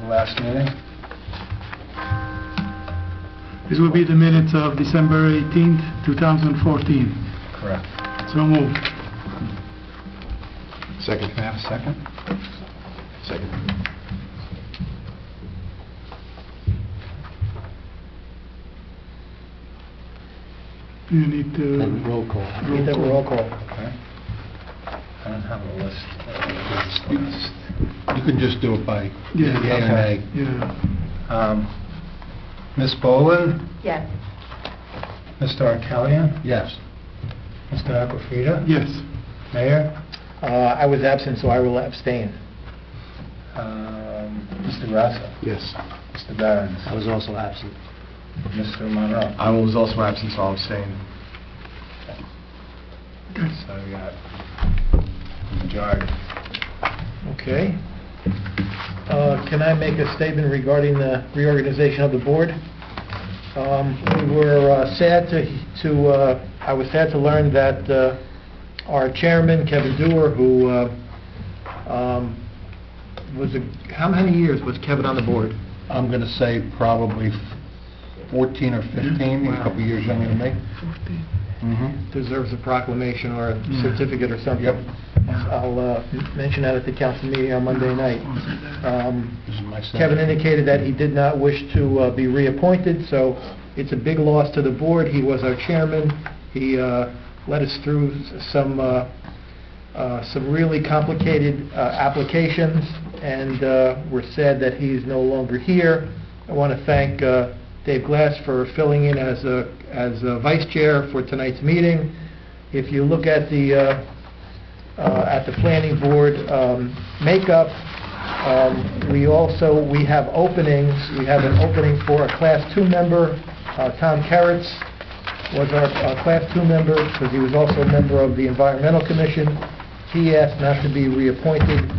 last meeting. This will be the minutes of December 18th, 2014. Correct. So moved. Second. Can I have a second? Second. You need to... Roll call. Roll call. Roll call. Okay. I don't have a list. List. You can just do it by Yeah. yea or Okay. nay. Yeah. Ms. Boland? Yes. Mr. Arkelian? Yes. Mr. Aquafida? Yes. Mayor? I was absent, so I will abstain. Mr. Grasso? Yes. Mr. Barons? I was also absent. Mr. Monroe? I was also absent, so I'll abstain. Okay. So we got majority. Okay. Can I make a statement regarding the reorganization of the board? We were sad I was sad to learn that our chairman, Kevin Dewar, who how many years was Kevin on the board? I'm going to say probably 14 or 15, a couple years younger than me. 14. Mm-hmm. Deserves a proclamation or a Yeah. certificate or something. Yep. I'll mention that at the council meeting on Monday night. This is my second. Kevin indicated that he did not wish to be reappointed, so it's a big loss to the board. He was our chairman. He led us through some really complicated applications, and we're sad that he's no longer here. I want to thank Dave Glass for filling in as a vice chair for tonight's meeting. If you look at the planning board makeup, we have openings. We have an opening for a Class 2 member. Tom Karatz was our Class 2 member because he was also a member of the Environmental Commission. He asked not to be reappointed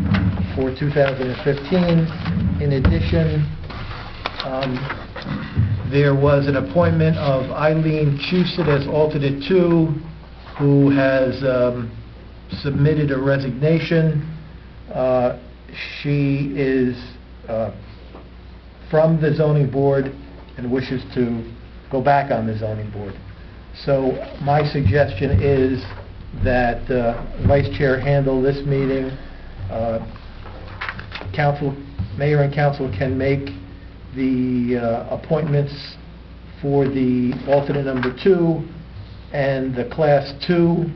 for 2015. In addition, there was an appointment of Eileen Chusett as alternate 2, who has submitted a resignation. She is from the zoning board and wishes to go back on the zoning board. So my suggestion is that Vice Chair handle this meeting. Mayor and council can make the appointments for the alternate number 2 and the Class 2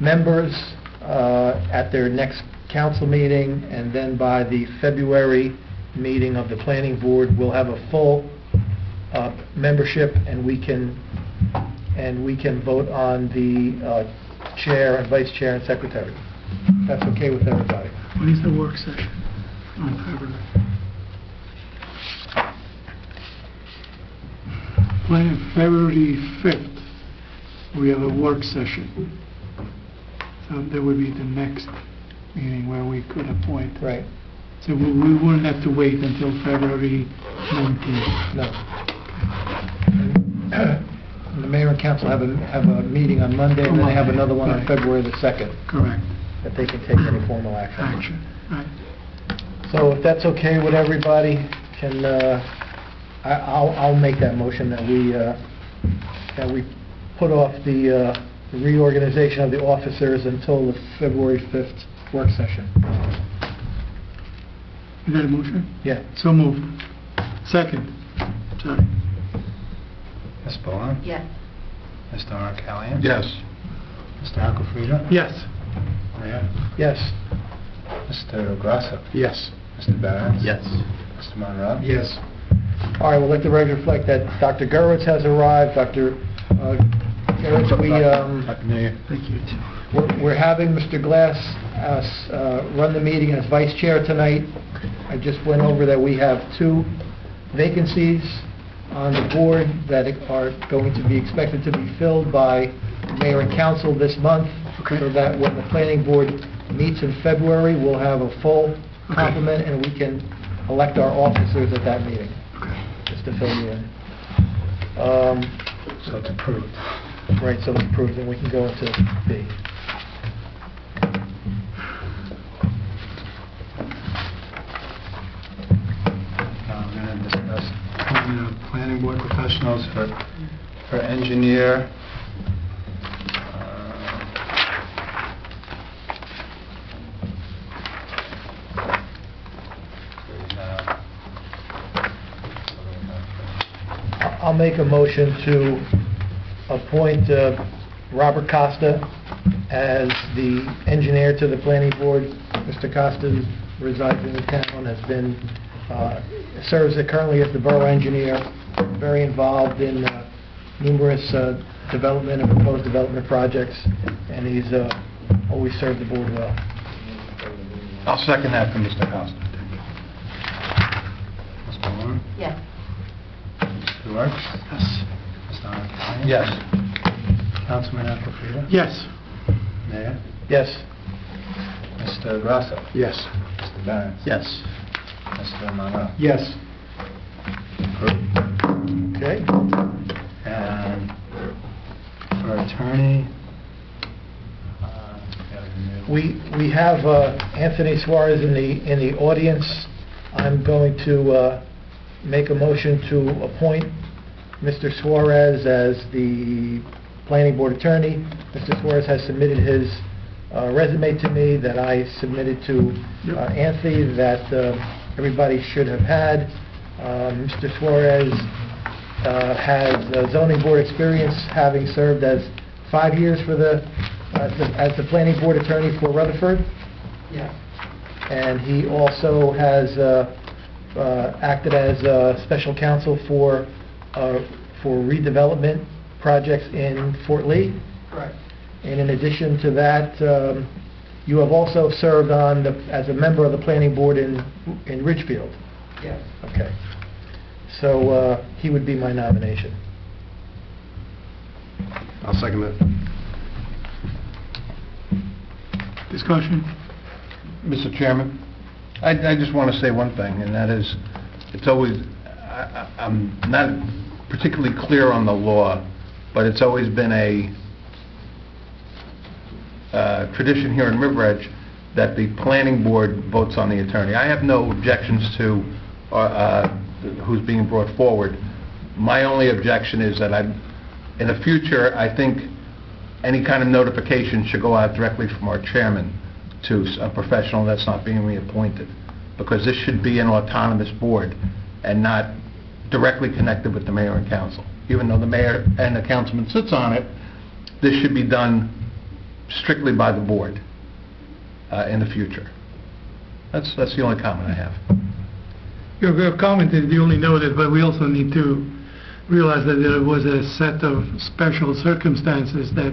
members at their next council meeting, and then by the February meeting of the planning board, we'll have a full membership, and we can vote on the chair and vice chair and secretary. That's okay with everybody. When is the work session on February? February 5th, we have a work session. So that would be the next meeting where we could appoint. Right. So we wouldn't have to wait until February 19th. No. And the mayor and council have a meeting on Monday, and then they have another one on Right. February the 2nd, Correct. that they can take any formal action. Action. Right. So if that's okay with everybody, I'll make that motion that we put off the reorganization of the officers until the February 5th work session. You got a motion? Yeah. So moved. Second. Sorry. Ms. Boland? Yes. Mr. Arkelian? Yes. Mr. Aquafida? Yes. Mayor? Yes. Mr. Grasso? Yes. Mr. Barons? Yes. Mr. Monroe? Yes. All right, we'll let the record reflect that Dr. Gurwitz has arrived. Dr. Gurwitz, Happy New Year. Thank you. we're having Mr. Glass run the meeting as vice chair tonight. I just went over that we have 2 vacancies on the board that are going to be expected to be filled by mayor and council this month. Okay. So that when the planning board meets in February, we'll have a full complement and we can elect our officers at that meeting, Okay. just to fill you in. So it's approved. Right, so it's approved, and we can go into B. appointment of planning board professionals for engineer. I'll make a motion to appoint Robert Costa as the engineer to the planning board. Mr. Costa resides in the town, has been, serves currently as the borough engineer, very involved in numerous development and proposed development projects, and he's always served the board well. I'll second that for Mr. Costa. Ms. Ballmer? Yes. Mr. Wertz? Yes. Mr. Arcadian? Yes. Councilman Aquafina? Yes. Mayor? Yes. Mr. Grasso? Yes. Mr. Barron's? Yes. Mr. Monroe? Yes. Approved. Okay. And for attorney, yeah, We have Anthony Suarez in the audience. I'm going to make a motion to appoint Mr. Suarez as the planning board attorney. Mr. Suarez has submitted his resume to me that I submitted to Anthony, that everybody should have had. Mr. Suarez has zoning board experience, having served as 5 years for as the planning board attorney for Rutherford. Yes. And he also has acted as special counsel for redevelopment projects in Fort Lee. Correct. And in addition to that, you have also served as a member of the planning board in Ridgefield. Yes. Okay. So he would be my nomination. I'll second that. Discussion? Mr. Chairman, I just want to say one thing, and that is, it's always, I'm not particularly clear on the law, but it's always been a tradition here in River Edge that the planning board votes on the attorney. I have no objections to who's being brought forward. My only objection is that in the future, I think any kind of notification should go out directly from our chairman to a professional that's not being reappointed, because this should be an autonomous board and not directly connected with the mayor and council. Even though the mayor and the councilman sits on it, this should be done strictly by the board in the future. That's the only comment I have. Your comment is duly noted, but we also need to realize that there was a set of special circumstances that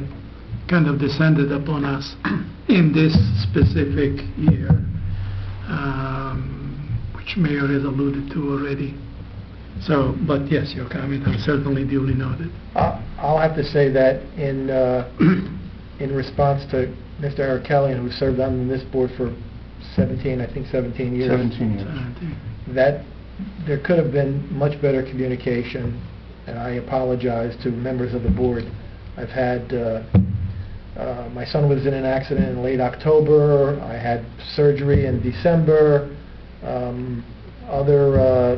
kind of descended upon us in this specific year, which Mayor has alluded to already. So, but yes, your comment is certainly duly noted. I'll have to say that in response to Mr. Arcadian, who served on this board for 17 years. 17 years. That there could have been much better communication, and I apologize to members of the board. I've had, my son was in an accident in late October, I had surgery in December, other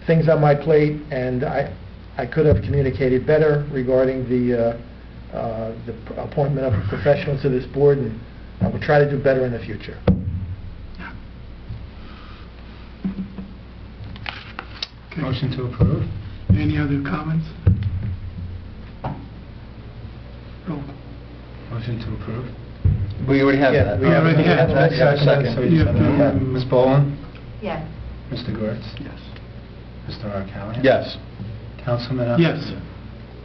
things on my plate, and I could have communicated better regarding the appointment of a professional to this board, and I will try to do better in the future. Okay. Motion to approve? Any other comments? Roll. Motion to approve? We already have Yeah, that. we already have that. Second. You have to- Ms. Boland? Yes. Mr. Gewirtz? Yes. Mr. Arcadian? Yes. Councilman Aquafina? Yes.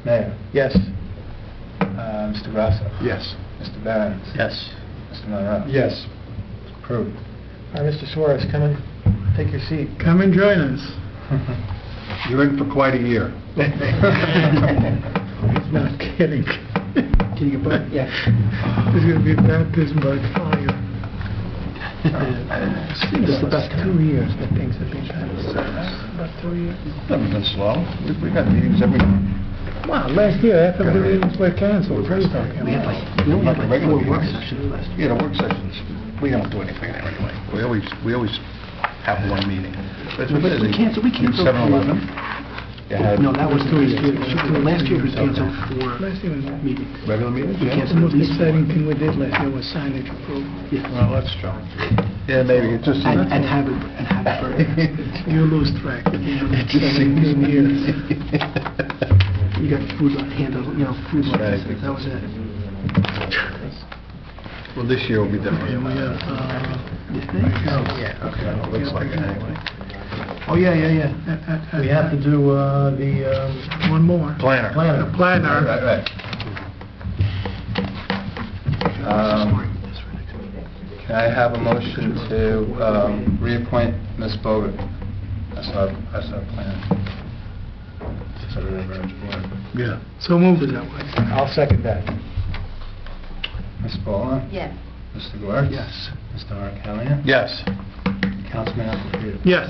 Mayor? Yes. Mr. Grasso? Yes. Mr. Barron's? Yes. Mr. Monroe? Yes. Approved. All right, Mr. Suarez, come and take your seat. Come and join us. You're in for quite a year. He's not kidding. Can you put? Yeah. This is going to be baptism by fire. This is about 2 years that things have been passed. About 2 years. Never been slow. We've got meetings every month. Wow, last year, half of the meetings were canceled. What are you talking We had about? like regular work sessions last year. Yeah, the work sessions. We don't do anything there anyway. We always have one meeting. But it's busy. We canceled 7-Eleven. You had No, that was 2 years. last year was canceled for Last year was meetings. regular meetings? We Yeah. The canceled most at least exciting one. thing we did last year was signage approval. Well, that's true. Yeah, maybe, it just And seems... have it You lose track at the end It of just 17 years. You got food handles, food Right. licenses, that was it. Well, this year will be And different. we have, Yeah, okay, looks like it anyway. Oh, yeah. We have to do the one more. Planner. planner. Planner. Right. Can I have a motion to reappoint Ms. Bogert as our planner? To the Riverhead Board. Yeah. So moved. I'll second that. Ms. Boland? Yes. Mr. Gewirtz? Yes. Mr. Markellian? Yes. Councilman Applefield? Yes.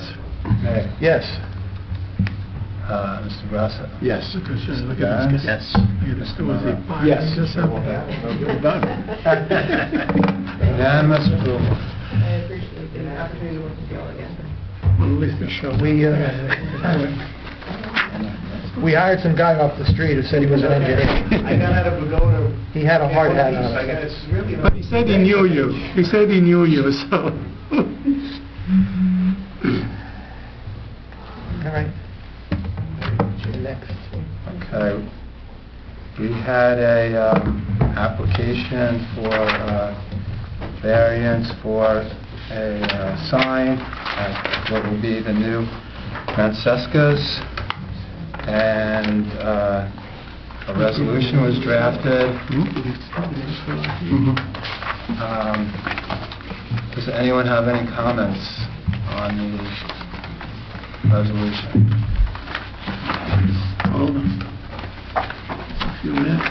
Mayor? Yes. Mr. Grasso? Yes. Look at this guy. Yes. Look at this, there was a pie. Yes. Just up Done. Unanimous approval. I appreciate the opportunity to work with you all again. Well, at least it showed. We hired some guy off the street who said he was an engineer. I got out of Pagoda. He had a hard hat on. It's really But he said he knew you. He said he knew you, so. All right. Next. Okay. We had a application for variance for a sign at what will be the new Francesca's, and a resolution was drafted. Does anyone have any comments on the resolution? Hold on. A few minutes.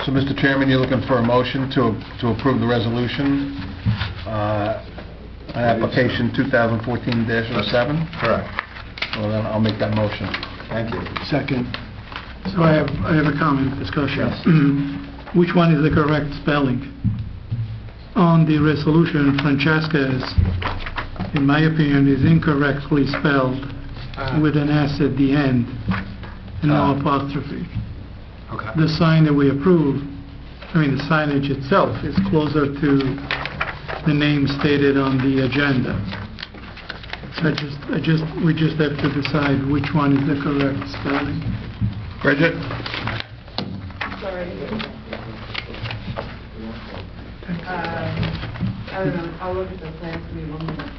So, Mr. Chairman, you're looking for a motion to approve the resolution, on application 2014-07? Correct. Well, then I'll make that motion. Thank you. Second. So I have a comment, discussion. Which one is the correct spelling? On the resolution, Francesca is, in my opinion, is incorrectly spelled with an S at the end and no apostrophe. Okay. The sign that we approve, the signage itself is closer to the name stated on the agenda. So we just have to decide which one is the correct spelling. Bridget? Sorry. I don't know, I'll look at the plans, give me 1 minute.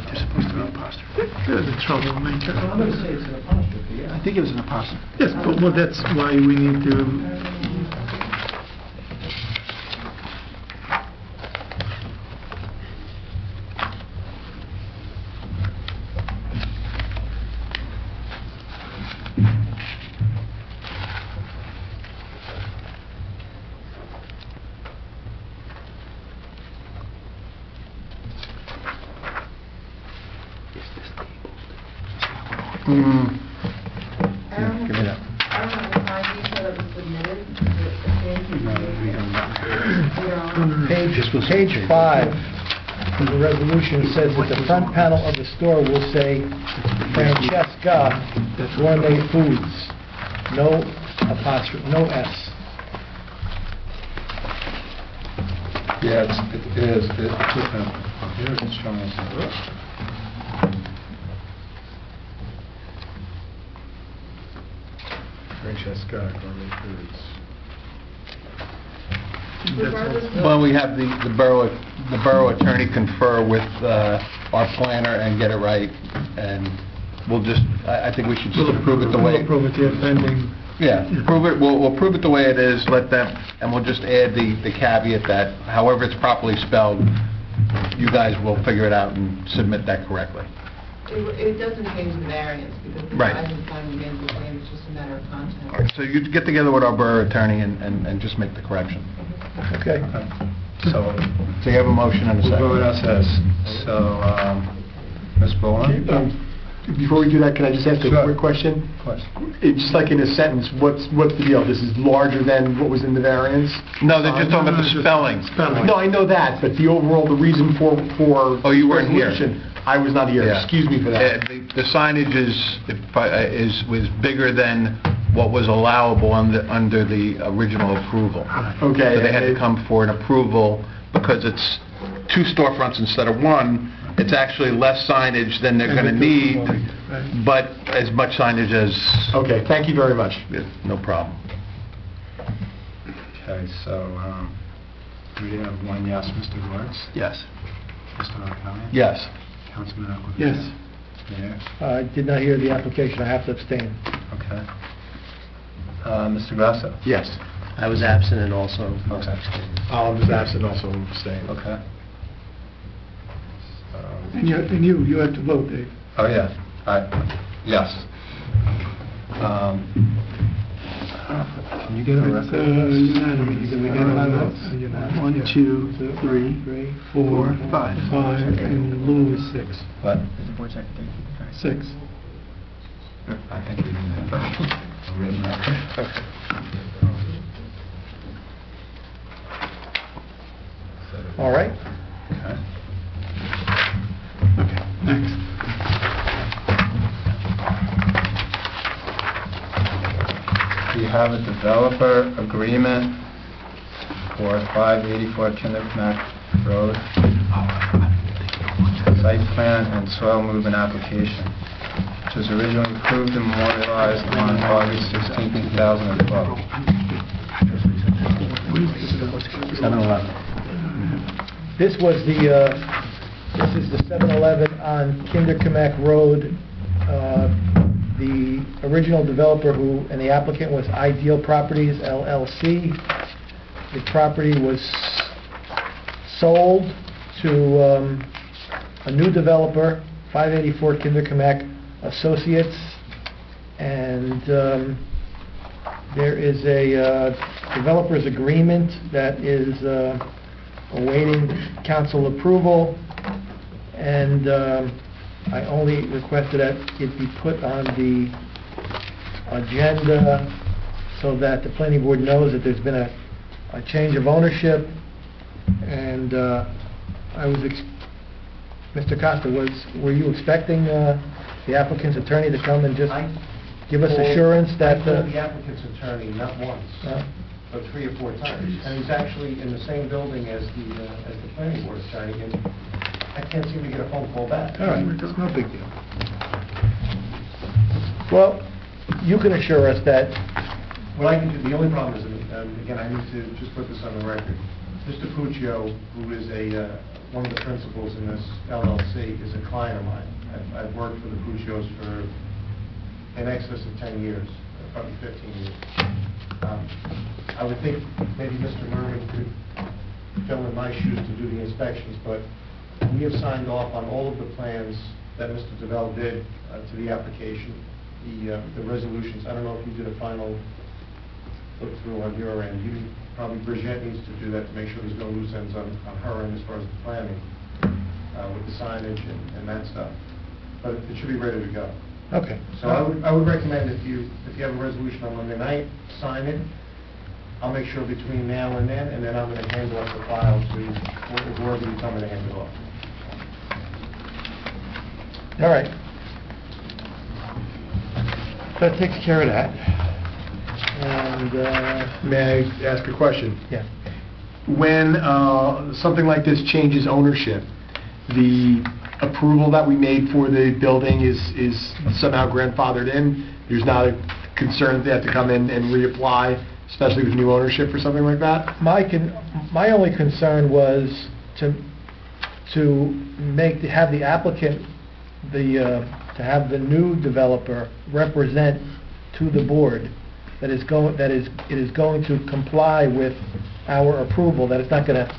There's supposed to be an apostrophe. You're the troublemaker. I'm going to say it's an apostrophe, yeah. I think it was an apostrophe. Yes, but well, that's why we need to. I don't Give me that. I don't have the sign detail that was submitted. The change was made. Page 5 of the resolution says that the front panel of the store will say Francesca Gourmet Foods. No apostrophe, no S. Yeah, it is. Here it's showing us. Francesca Gourmet Foods. Regardless of- Well, we have the borough attorney confer with our planner and get it right, and we'll just, I think we should just approve it the way... We'll approve it, yeah, pending. Yeah, approve it, we'll approve it the way it is, let them, and we'll just add the caveat that however it's properly spelled, you guys will figure it out and submit that correctly. It doesn't change the variance because the Right. size and sign remains the same, it's just a matter of content. All right, so you get together with our borough attorney and just make the correction. Okay. So, So you have a motion and a we'll go with second. us as, so, Ms. Boland? Before we do that, can I just ask a Sure. quick question? Of course. It's just like in a sentence, what's the deal? This is larger than what was in the variance? No, they're just talking about the spelling. No, I know that, but the overall, the reason for... Oh, you weren't here. resolution, I was not here, Yeah. excuse me for that. The signage was bigger than what was allowable under the original approval. Okay. So they had to come for an approval because it's 2 storefronts instead of 1. It's actually less signage than they're going to need, Right. but as much signage as... Okay, thank you very much. Yeah, no problem. Okay, so, we have 1 yes, Mr. Lawrence? Yes. Mr. O'Connor? Yes. Councilman Aquafina? Yes. Mayor? I did not hear the application, I have to abstain. Okay. Mr. Grasso? Yes. I was absent and also... Okay. I was absent, also staying. Okay. So- And you have to vote, Dave. Oh, yeah. Yes. Can you get a It's record? unanimous. We get 5 votes. 1, 2, 3, 4, 5, and Lou is 6. What? 6. I think we need that. A written record. Okay. All right? Okay. Okay, next. We have a developer agreement for 584 Kinderknack Road. Site plan and soil movement application, which was originally approved and memorialized on August 16, 2012. 7-Eleven. This was this is the 7-Eleven on Kinderknack Road. The original developer and the applicant was Ideal Properties LLC. The property was sold to a new developer, 584 Kinderknack Associates, and there is a developer's agreement that is awaiting council approval, and I only requested that it be put on the agenda so that the planning board knows that there's been a change of ownership, and Mr. Costa, were you expecting the applicant's attorney to come and just give us assurance that... I called the applicant's attorney not once, but 3 or 4 times, and he's actually in the same building as the planning board attorney, and I can't seem to get a phone call back. All right. It's no big deal. Well, you can assure us that... What I can do, the only problem is, and again, I need to just put this on the record, Mr. Puccio, who is one of the principals in this LLC, is a client of mine. I've worked for the Puccios for in excess of 10 years, probably 15 years. I would think maybe Mr. Merman could fill in my shoes to do the inspections, but we have signed off on all of the plans that Mr. DeVell did to the application, the resolutions. I don't know if you did a final look through on your end. Probably Bridget needs to do that to make sure there's no loose ends on her end as far as the planning with the signage and that stuff. But it should be ready to go. Okay. So I would recommend if you have a resolution on Monday night, sign it. I'll make sure between now and then I'm going to hand off the file to whoever you tell me to hand it off. All right. That takes care of that. And, May I ask a question? yeah. When something like this changes ownership, the approval that we made for the building is somehow grandfathered in? There's not a concern that they have to come in and reapply, especially with new ownership or something like that? My only concern was to have the applicant, to have the new developer represent to the board that it is going to comply with our approval, that it's not going to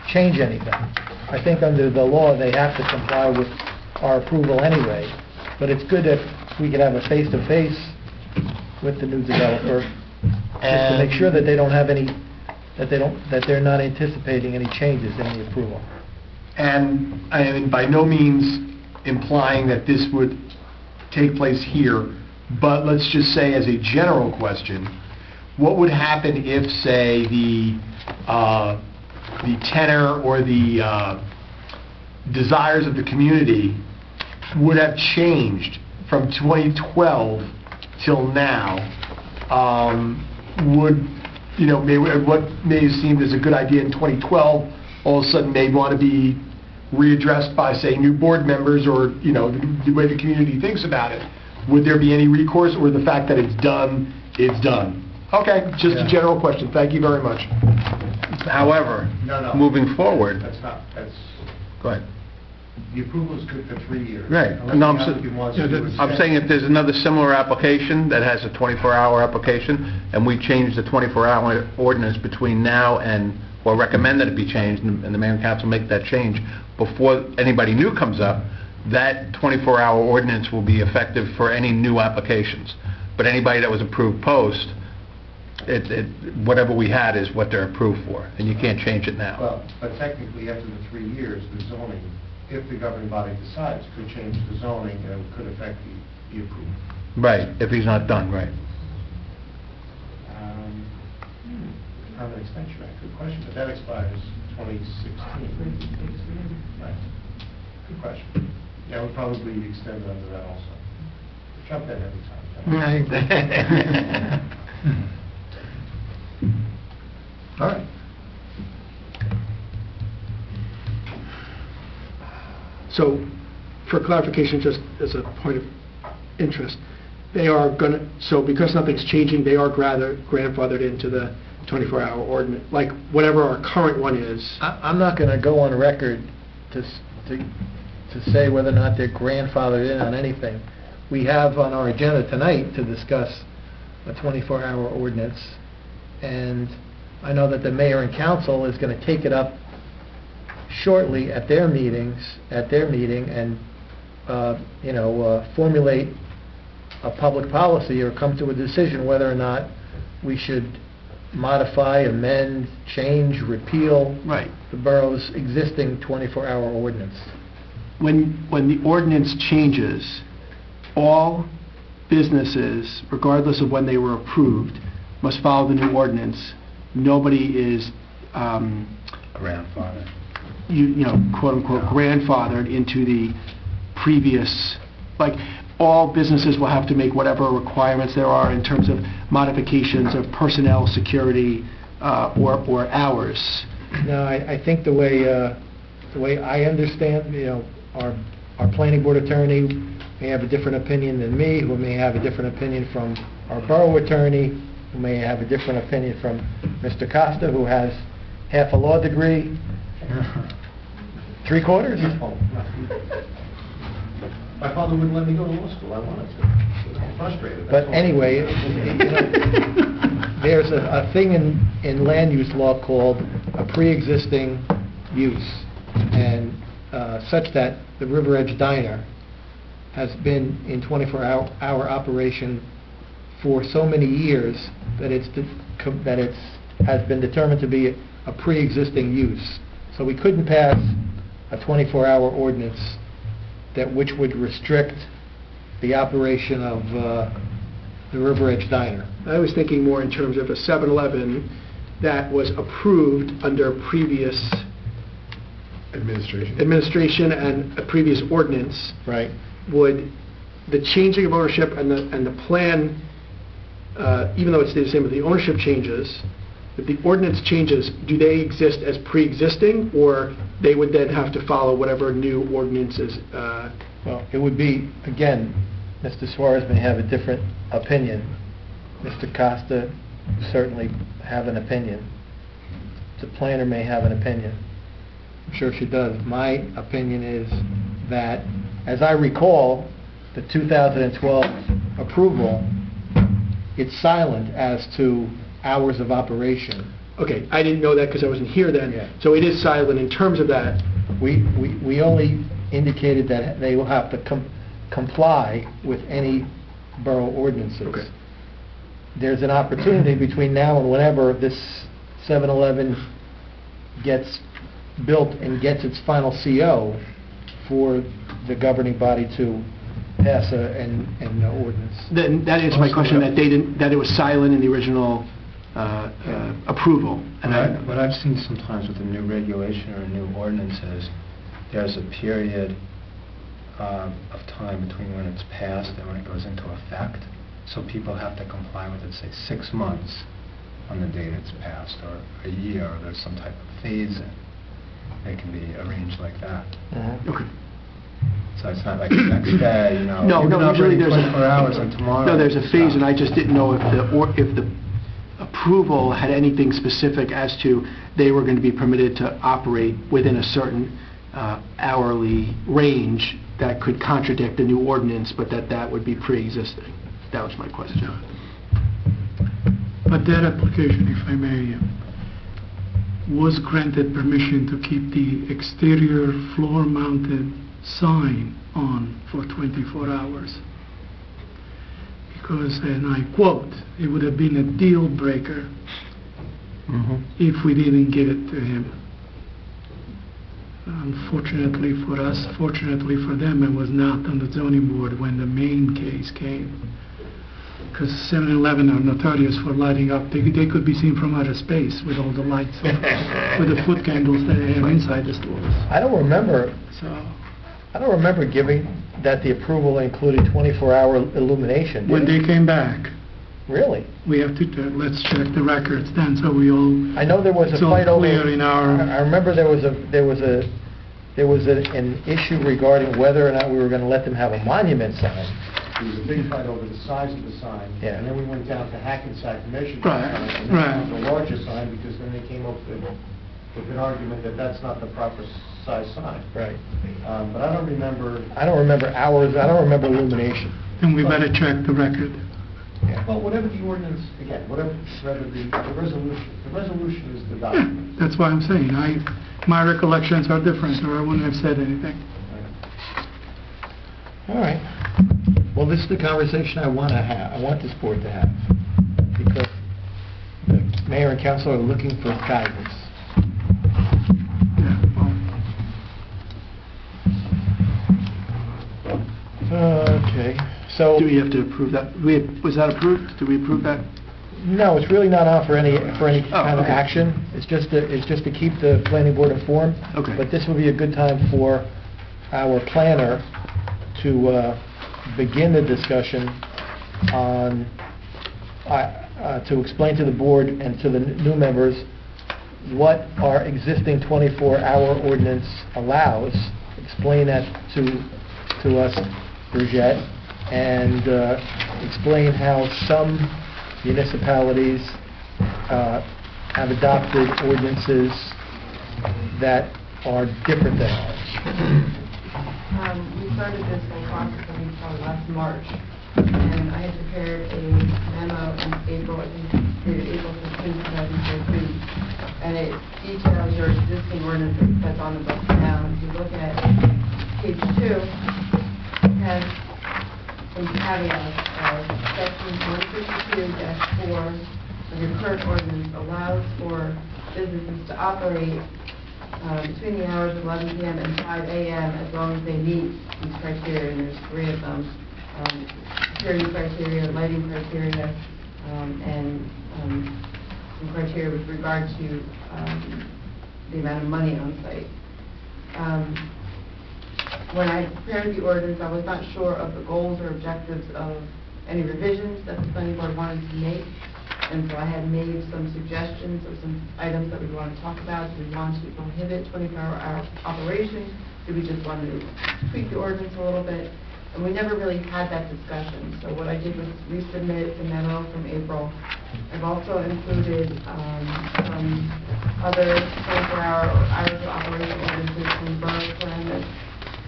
change anything. I think under the law, they have to comply with our approval anyway, but it's good if we could have a face-to-face with the new developer, just to make sure that they don't have any, that they're not anticipating any changes in the approval. And I am by no means implying that this would take place here, but let's just say as a general question, what would happen if, say, the tenor or the desires of the community would have changed from 2012 till now? What may have seemed as a good idea in 2012 all of a sudden may want to be readdressed by, say, new board members, or the way the community thinks about it. Would there be any recourse, or the fact that it's done, it's done? Okay, just a general question. Thank you very much. However, No. moving forward, go ahead. The approval is good for 3 years. Right. Unless No, the applicant wants to do it. I'm saying if there's another similar application that has a 24-hour application, and we change the 24-hour ordinance between now and, or recommend that it be changed, and the mayor and council make that change before anybody new comes up, that 24-hour ordinance will be effective for any new applications. But anybody that was approved post, whatever we had is what they're approved for, and you can't change it now. Well, but technically, after the 3 years, the zoning, if the governing body decides, could change the zoning and it could affect the approval. Right, if he's not done, right. Permanent Extension Act, good question, but that expires 2016. Right. Good question. Yeah, we'll probably be extended under that also. Jump in every time. All right. So, for clarification, just as a point of interest, they are going to, so because nothing's changing, they are grandfathered into the 24-hour ordinance, like whatever our current one is. I'm not going to go on record to say whether or not they're grandfathered in on anything. We have on our agenda tonight to discuss a 24-hour ordinance, and I know that the mayor and council is going to take it up shortly at their meeting, and formulate a public policy or come to a decision whether or not we should modify, amend, change, repeal Right. the borough's existing 24-hour ordinance. When the ordinance changes, all businesses, regardless of when they were approved, must follow the new ordinance. Nobody is, Grandfather. quote-unquote, grandfathered into the previous, like, all businesses will have to make whatever requirements there are in terms of modifications of personnel, security, or hours. No, I think the way I understand, our planning board attorney may have a different opinion than me, who may have a different opinion from our borough attorney, who may have a different opinion from Mr. Costa, who has half a law degree. 3/4? Oh, no. My father wouldn't let me go to law school. I wanted to. I'm frustrated. But anyway, there's a thing in land use law called a pre-existing use, and such that the River Edge Diner has been in 24-hour operation for so many years that it has been determined to be a pre-existing use. So we couldn't pass a 24-hour ordinance which would restrict the operation of the River Edge Diner. I was thinking more in terms of a 7-Eleven that was approved under previous administration and a previous ordinance. Right. Would the changing of ownership and the plan, even though it stays the same, but the ownership changes, if the ordinance changes, do they exist as pre-existing, or they would then have to follow whatever new ordinances? Well, it would be, again, Mr. Suarez may have a different opinion. Mr. Costa certainly have an opinion. The planner may have an opinion. I'm sure she does. My opinion is that, as I recall, the 2012 approval, it's silent as to hours of operation. Okay, I didn't know that because I wasn't here then. Yeah. So it is silent in terms of that. We only indicated that they will have to comply with any borough ordinances. Okay. There's an opportunity between now and whenever this 7-Eleven gets built and gets its final CO for the governing body to pass an ordinance. Then that answers my question, that they didn't, that it was silent in the original approval. And What I've seen sometimes with a new regulation or a new ordinance is there's a period of time between when it's passed and when it goes into effect. So people have to comply with it, say 6 months on the date it's passed, or a year, or there's some type of phase-in. It can be arranged like that. Okay. So it's not like the next day, you know, No, you're no, usually operating there's 24 hours and tomorrow. No, there's a phase, and I stop. just didn't know if the approval had anything specific as to they were going to be permitted to operate within a certain hourly range that could contradict the new ordinance, but that would be pre-existing. That was my question. But that application, if I may, was granted permission to keep the exterior floor-mounted sign on for 24 hours. Because, and I quote, "It would have been a deal breaker if we didn't give it to him." Unfortunately for us, fortunately for them, it was not on the zoning board when the main case came. Because 7-Eleven are notorious for lighting up. They could be seen from outer space with all the lights, with the foot candles that they have inside the stores. I don't remember giving that the approval included 24-hour illumination. did When it? they came back, Really? we have to, let's check the records then, so we all, I know there was a it's all fight over... clear in our... I remember there was an issue regarding whether or not we were going to let them have a monument sign. There was a big fight over the size of the sign. Yeah. And then we went down to Hackensack to measure the Right, sign. And right. they found a larger sign, because then they came up with an argument that that's not the proper size sign. Right. But I don't remember... I don't remember hours, I don't remember illumination. And we better check the record. Well, whatever the ordinance, again, whatever the resolution is the Yeah, document. that's why I'm saying, my recollections are different, or I wouldn't have said anything. All right. Well, this is the conversation I want to have, I want this board to have, because the mayor and council are looking for guidance. Yeah, well, Okay, so... Do we have to approve that? Was that approved? Did we approve that? No, it's really not on for any kind of okay. action. It's just to keep the planning board informed. Okay. But this would be a good time for our planner to begin the discussion on, to explain to the board and to the new members what our existing 24-hour ordinance allows. Explain that to us, Bridgette, and explain how some municipalities have adopted ordinances that are different than ours. We started this whole process, I think, probably last March, and I had prepared a memo in April, I think, dated April 15, 2013, and it details your existing ordinance that's on the books now. If you look at page 2, it has some caveats. Section 152-4 of your current ordinance allows for businesses to operate between the hours of 11 p.m. and 5 a.m. as long as they meet these criteria, and there's 3 of them. security criteria, lighting criteria, and some criteria with regard to the amount of money on site. When I prepared the ordinance, I was not sure of the goals or objectives of any revisions that the planning board wanted to make, and so I had made some suggestions of some items that we want to talk about. Do we want to prohibit 24-hour operation? Do we just want to tweak the ordinance a little bit? And we never really had that discussion. So what I did was resubmit the memo from April. I've also included some other 24-hour or hours of operation ordinances from borough parameters.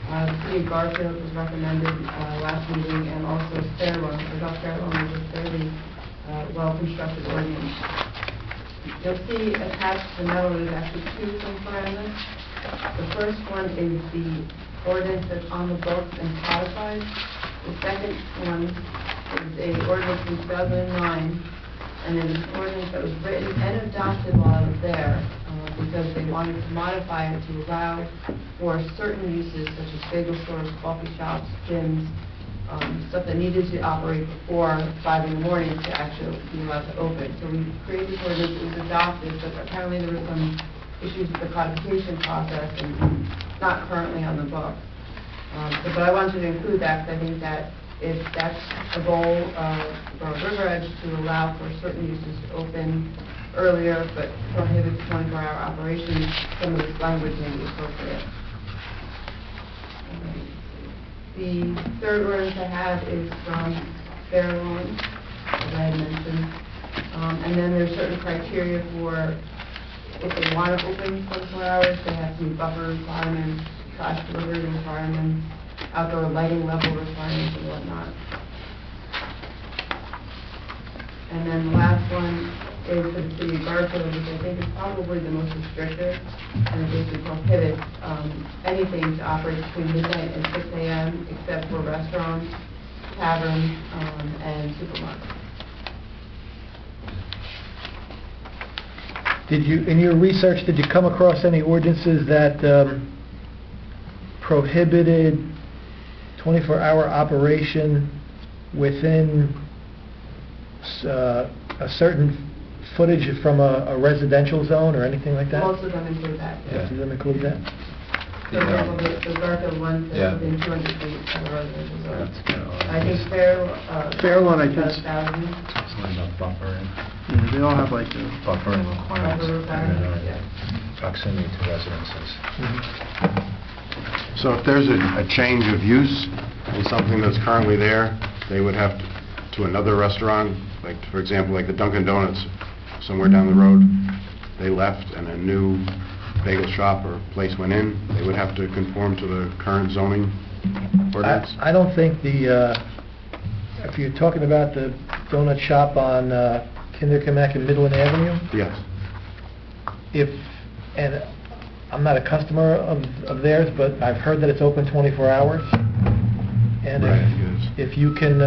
The city of Garfield was recommended last meeting, and also Fairlawn. I thought Fairlawn was a fairly well-constructed ordinance. You'll see attached to the memo there's actually two from parameters. The first one is the ordinance that's on the books and codified. The second one is a ordinance from 2009, and it is an ordinance that was written and adopted while I was there, because they wanted to modify it to allow for certain uses such as bagel stores, coffee shops, gyms, stuff that needed to operate before 5 in the morning to actually be allowed to open. So we created this ordinance, it was adopted, but apparently there were some issues with the codification process and not currently on the book. But I wanted to include that because I think that if that's a goal for River Edge to allow for certain uses to open earlier but prohibit 24-hour operations, some of this language may be appropriate. The third ordinance I have is from Fairlawn, as I had mentioned. And then there's certain criteria for if they want to open 24 hours, they have to meet buffer requirements, trash delivery requirements, outdoor lighting level requirements, and whatnot. And then the last one is for the city of Garfield, which I think is probably the most restrictive, and it basically prohibits anything to operate between midnight and 6 a.m. except for restaurants, taverns, and supermarkets. Did you, in your research, did you come across any ordinances that prohibited 24-hour operation within a certain footage from a residential zone or anything like that? Most of them include that. Most of them include that? For example, the Garfield one Yeah. is within 200 feet of a residential zone. That's kind of I think Fairlawn, I think, does 1,000. something about buffering, yeah, they all have like a... buffering requirements, Buffer requirements, and yeah. proximity to residences. So if there's a change of use in something that's currently there, they would have to another restaurant, like, for example, like the Dunkin' Donuts somewhere down the road, they left and a new bagel shop or place went in, they would have to conform to the current zoning ordinance? I don't think if you're talking about the donut shop on Kinderkamek and Midland Avenue, Yes. and I'm not a customer of theirs, but I've heard that it's open 24 hours. And Right, yes. if you can,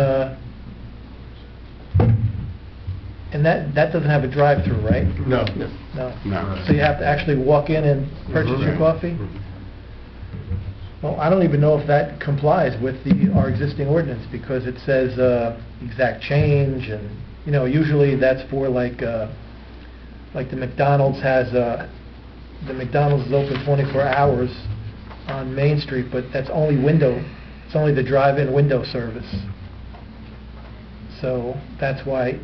and that doesn't have a drive-through, right? No. No. No. So you have to actually walk in and purchase your coffee? Well, I don't even know if that complies with our existing ordinance, because it says exact change, and, you know, usually that's for like the McDonald's has, the McDonald's is open 24 hours on Main Street, but that's only it's only the drive-in window service. So that's why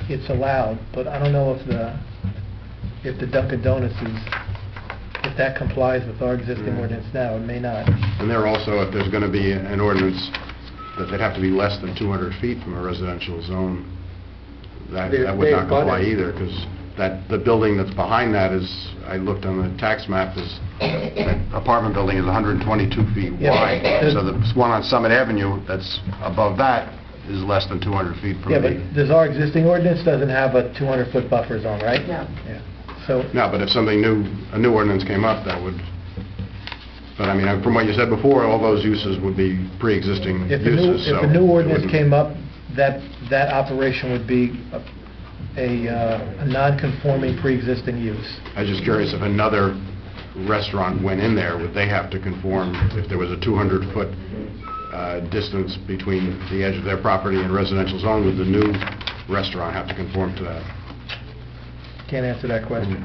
it's allowed, but I don't know if the Dunkin' Donuts if that complies with our existing ordinance now. It may not. And there also, if there's going to be an ordinance that they'd have to be less than 200 feet from a residential zone, that would not comply either, because the building that's behind that is, I looked on the tax map, that apartment building is 122 feet Yeah, wide. So the one on Summit Avenue that's above that is less than 200 feet from Yeah, the... but does our existing ordinance doesn't have a 200-foot buffer zone, right? No. Yeah. So, No, but if something new, a new ordinance came up, that would... But I mean, from what you said before, all those uses would be pre-existing if uses, so... a new it ordinance wouldn't- came up, that operation would be a non-conforming pre-existing use. I was just curious if another restaurant went in there, would they have to conform if there was a 200-foot distance between the edge of their property and residential zone, would the new restaurant have to conform to that? Can't answer that question.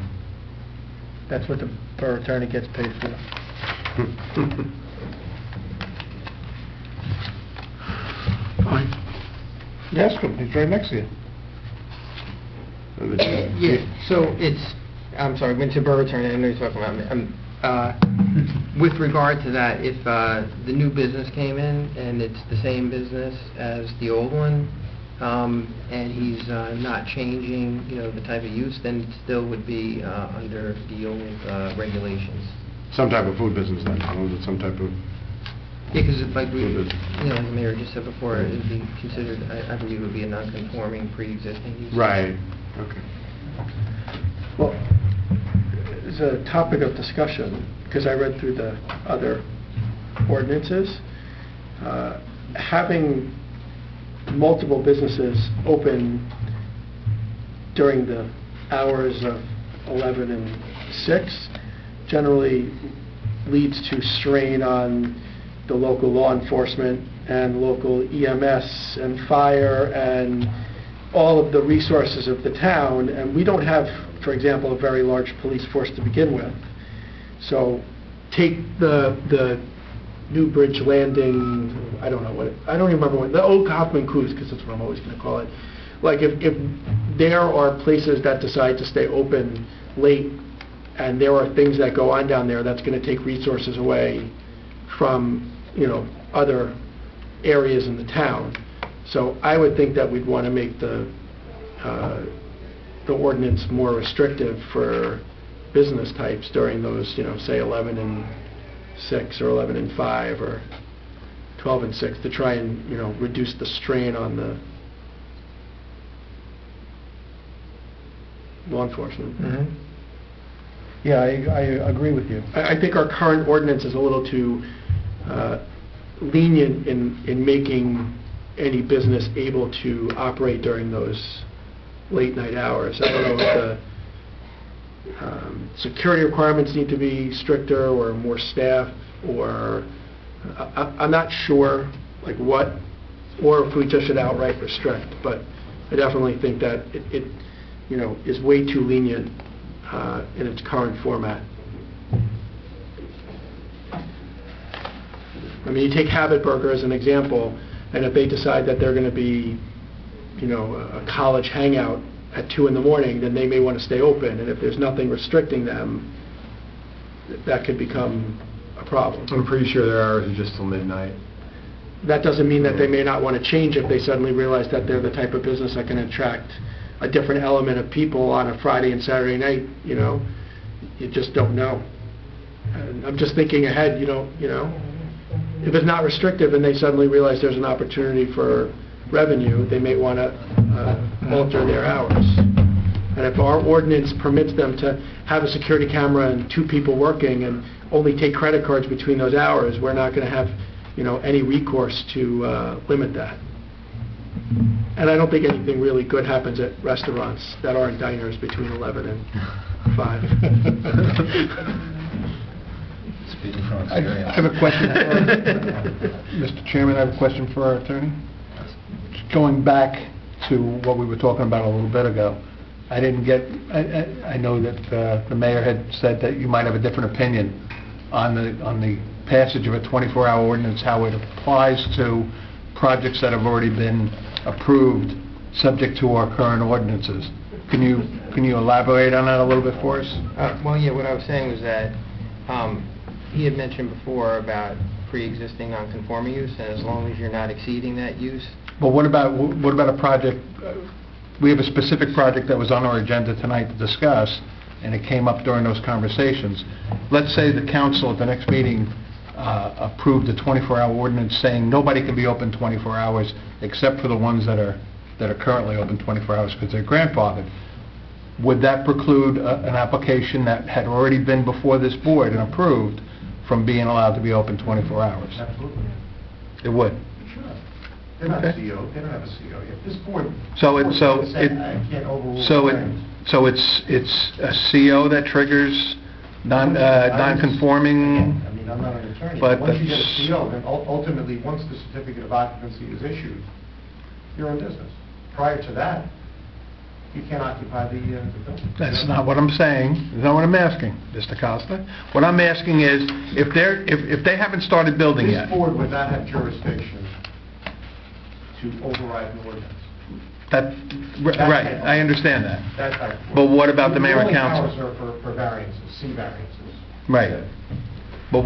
That's what the borough attorney gets paid for. Fine. Ask him, he's right next to you. Yeah, so it's, I'm sorry, Mr. Borough Attorney, I know you're talking about me. With regard to that, if the new business came in and it's the same business as the old one, and he's not changing, the type of use, then it still would be under the old regulations. Some type of food business then, or is it some type of... Yeah, because like the mayor just said before, it would be considered, I believe it would be a non-conforming pre-existing use. Right, okay. Well, it's a topic of discussion, because I read through the other ordinances. Having multiple businesses open during the hours of 11 and 6 generally leads to strain on the local law enforcement and local EMS and fire and all of the resources of the town, and we don't have, for example, a very large police force to begin with. So take the New Bridge Landing, I don't even remember what, the old Kaufman Cruise, because that's what I'm always going to call it. Like if there are places that decide to stay open late and there are things that go on down there, that's going to take resources away from, other areas in the town. So I would think that we'd want to make the ordinance more restrictive for business types during those, say 11 and 6 or 11 and 5 or 12 and 6 to try and, reduce the strain on the law enforcement. Mm-hmm. Yeah, I agree with you. I think our current ordinance is a little too lenient in making any business able to operate during those late night hours. I don't know if the security requirements need to be stricter or more staff, or I'm not sure like what, or if we just should outright restrict. But I definitely think that it is way too lenient in its current format. I mean, you take Habit Burger as an example, and if they decide that they're going to be, a college hangout at 2 in the morning, then they may want to stay open, and if there's nothing restricting them, that could become a problem. I'm pretty sure their hours are just till midnight. That doesn't mean that they may not want to change if they suddenly realize that they're the type of business that can attract a different element of people on a Friday and Saturday night, You just don't know. And I'm just thinking ahead, if it's not restrictive and they suddenly realize there's an opportunity for revenue, they may want to alter their hours. And if our ordinance permits them to have a security camera and 2 people working and only take credit cards between those hours, we're not going to have, any recourse to limit that. And I don't think anything really good happens at restaurants that aren't diners between 11 and 5. Speaking from I experience. have a question. Mr. Chairman, I have a question for our attorney. Going back to what we were talking about a little bit ago, I know that the mayor had said that you might have a different opinion on the passage of a 24-hour ordinance, how it applies to projects that have already been approved subject to our current ordinances. Can you elaborate on that a little bit for us? Well, yeah, what I was saying was that he had mentioned before about pre-existing non-conforming use, and as long as you're not exceeding that use. But what about a project, we have a specific project that was on our agenda tonight to discuss, and it came up during those conversations. Let's say the council at the next meeting approved a 24-hour ordinance saying nobody can be open 24 hours except for the ones that are currently open 24 hours because they're grandfathered. Would that preclude an application that had already been before this board and approved from being allowed to be open 24 hours? Absolutely. It would. Sure. They're not a CO. They don't have a CO yet. This board... So I can't overrule... So it's a CO that triggers non-conforming... Again, I mean, mean, I'm not an attorney, But but once you get a that's- CO, then ultimately, once the certificate of occupancy is issued, you're in business. Prior to that, you can't occupy the building. That's not what I'm saying. That's not what I'm asking, Mr. Costa. What I'm asking is, if they haven't started building This yet, board would not have jurisdiction to override an ordinance. that, right, I understand that. That type of... But what about the mayor and council? The only powers are for variances, C variances. Right. But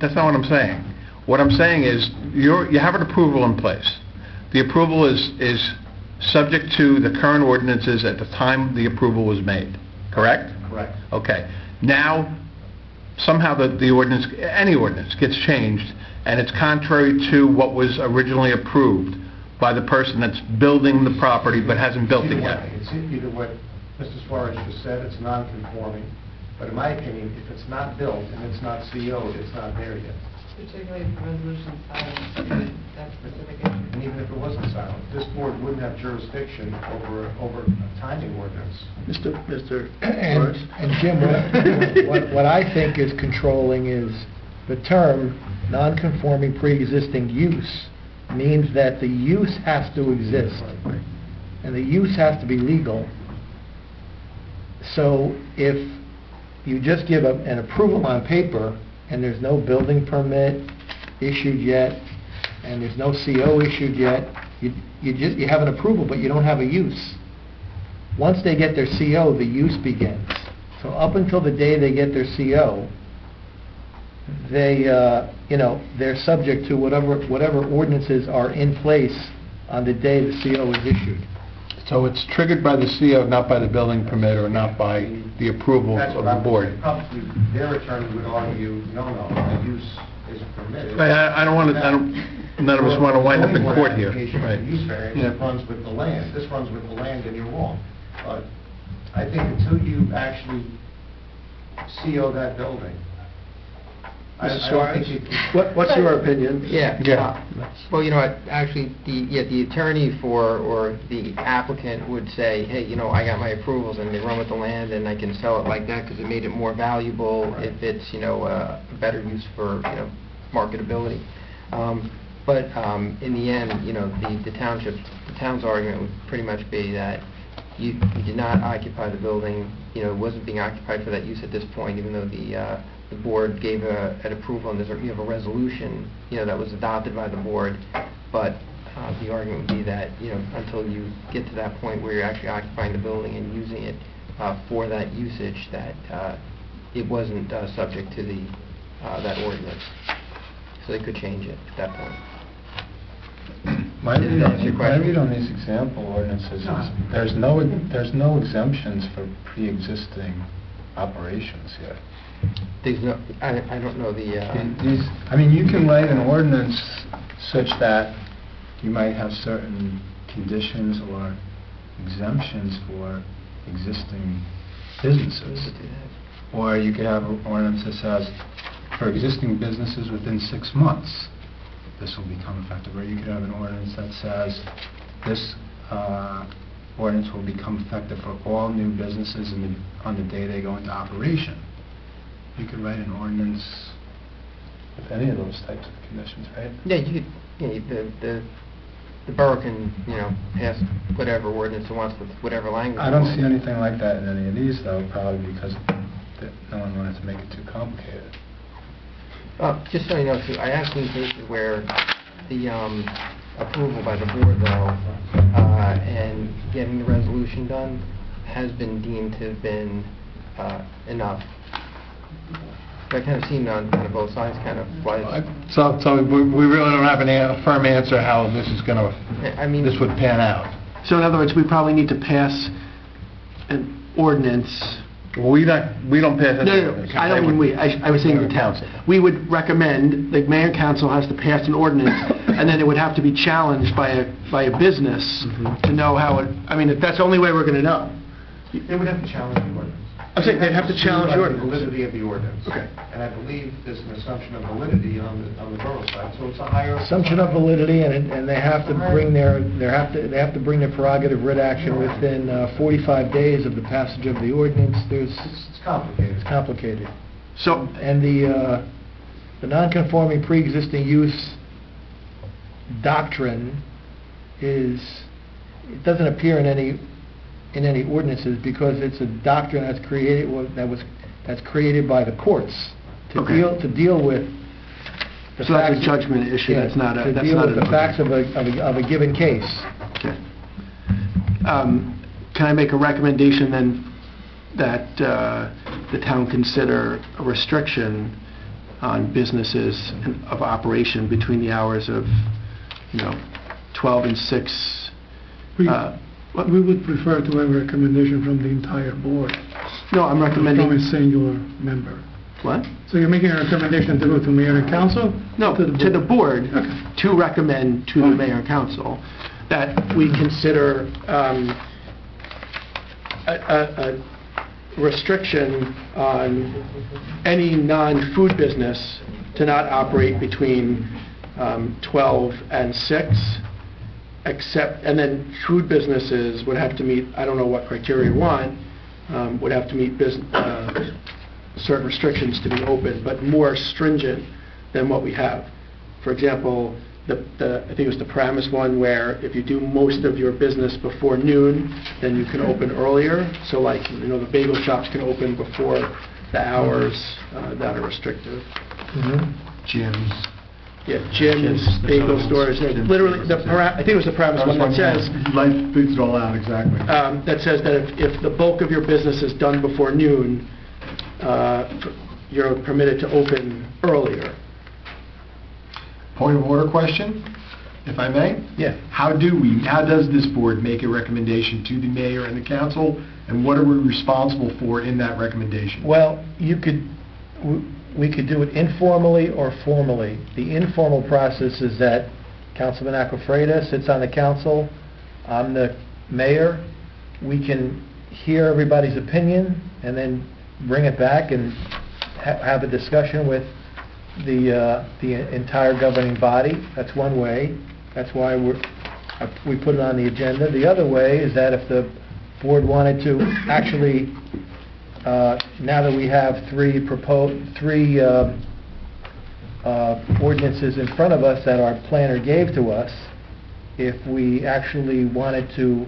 that's not what I'm saying. What I'm saying is, you have an approval in place. The approval is subject to the current ordinances at the time the approval was made, correct? Correct. Okay. Now, somehow the ordinance, any ordinance, gets changed, and it's contrary to what was originally approved by the person that's building the property but hasn't built it yet. It's either what Mr. Suarez just said, it's non-conforming, but in my opinion, if it's not built and it's not CO'd, it's not there yet. Particularly if the resolution silent that specific issue. And even if it wasn't silent, this board wouldn't have jurisdiction over a timing ordinance. And Jim, what I think is controlling is the term non-conforming pre-existing use means that the use has to exist, and the use has to be legal. So if you just give an approval on paper, and there's no building permit issued yet, and there's no CO issued yet, you have an approval, but you don't have a use. Once they get their CO, the use begins. So up until the day they get their CO, they're subject to whatever ordinances are in place on the day the CO is issued. So it's triggered by the CO, not by the building permit, or not by the approval That's of what the I'm board? saying. Probably their attorney would argue, no, the use isn't permitted. I don't want to, none of us want to wind up in court here. Application Right. for use variance Yeah. runs with the land. This runs with the land, and you're wrong. But I think until you actually CO that building, I don't think you can... What's your opinion? Yeah. Yeah. Well, actually, the attorney or the applicant would say, hey, I got my approvals and they run with the land and I can sell it like that because it made it more valuable if it's, a better use for, marketability. But in the end, the town's argument would pretty much be that you did not occupy the building, it wasn't being occupied for that use at this point, even though the board gave an approval, and you have a resolution, that was adopted by the board, but the argument would be that, until you get to that point where you're actually occupying the building and using it for that usage, that it wasn't subject to that ordinance. So they could change it at that point. My Did that answer your question? read on these example ordinances is there's no exemptions for pre-existing operations here. There's no, I don't know the... You can write an ordinance such that you might have certain conditions or exemptions for existing businesses. Or you could have an ordinance that says, for existing businesses within 6 months, this will become effective. Or you could have an ordinance that says, this ordinance will become effective for all new businesses on the day they go into operation. You could write an ordinance with any of those types of conditions, right? Yeah, you could, the borough can, pass whatever ordinance it wants with whatever language. I don't see anything like that in any of these, though, probably because no one wanted to make it too complicated. Just so you know, too, I have seen cases where the approval by the board, though, and getting the resolution done has been deemed to have been enough. I kind of seen on kind of both sides, kind of like... So we really don't have a firm answer how this is going to, this would pan out. So in other words, we probably need to pass an ordinance. Well, we don't pass it. No, I don't mean we, I was saying the town. We would recommend, the mayor and council has to pass an ordinance, and then it would have to be challenged by a business to know how it, that's the only way we're going to know. They would have to challenge the ordinance. I'm saying they'd have to challenge the The ordinance. validity of the ordinance. Okay. And I believe there's an assumption of validity on the borough side, so it's a higher... Assumption of validity, and they have to bring they have to bring their prerogative writ action within 45 days of the passage of the ordinance. It's complicated. It's complicated. So, And the non-conforming pre-existing use doctrine it doesn't appear in any ordinances because it's a doctrine that's created by the courts Okay. to deal with the So that's a facts- judgment issue, yeah, that's not a... to that's deal not with an- the facts of a given case. Okay. Can I make a recommendation then that the town consider a restriction on businesses of operation between the hours of, 12 and 6? We What? we would prefer to have a recommendation from the entire board, No, I'm from a recommending... singular member. What? So you're making a recommendation to go to mayor and council? No, to the board, Okay. to recommend to the mayor and council that we consider a restriction on any non-food business to not operate between 12 and 6, except, and then food businesses would have to meet, I don't know what criteria you want, would have to meet certain restrictions to be open, but more stringent than what we have. For example, I think it was the Paramus one, where if you do most of your business before noon, then you can open earlier. So like, the bagel shops can open before the hours that are restrictive. Gyms. Yeah, gyms, bagel stores, literally, I think it was the Paramus one that says, Life figures it all out, exactly. that says that if the bulk of your business is done before noon, you're permitted to open earlier. Point of order question, if I may? Yeah. How does this board make a recommendation to the mayor and the council, and what are we responsible for in that recommendation? Well, we could do it informally or formally. The informal process is that Councilman Aquafreda sits on the council, I'm the mayor, we can hear everybody's opinion, and then bring it back and have a discussion with the entire governing body. That's one way. That's why we put it on the agenda. The other way is that if the board wanted to actually, now that we have three ordinances in front of us that our planner gave to us, if we actually wanted to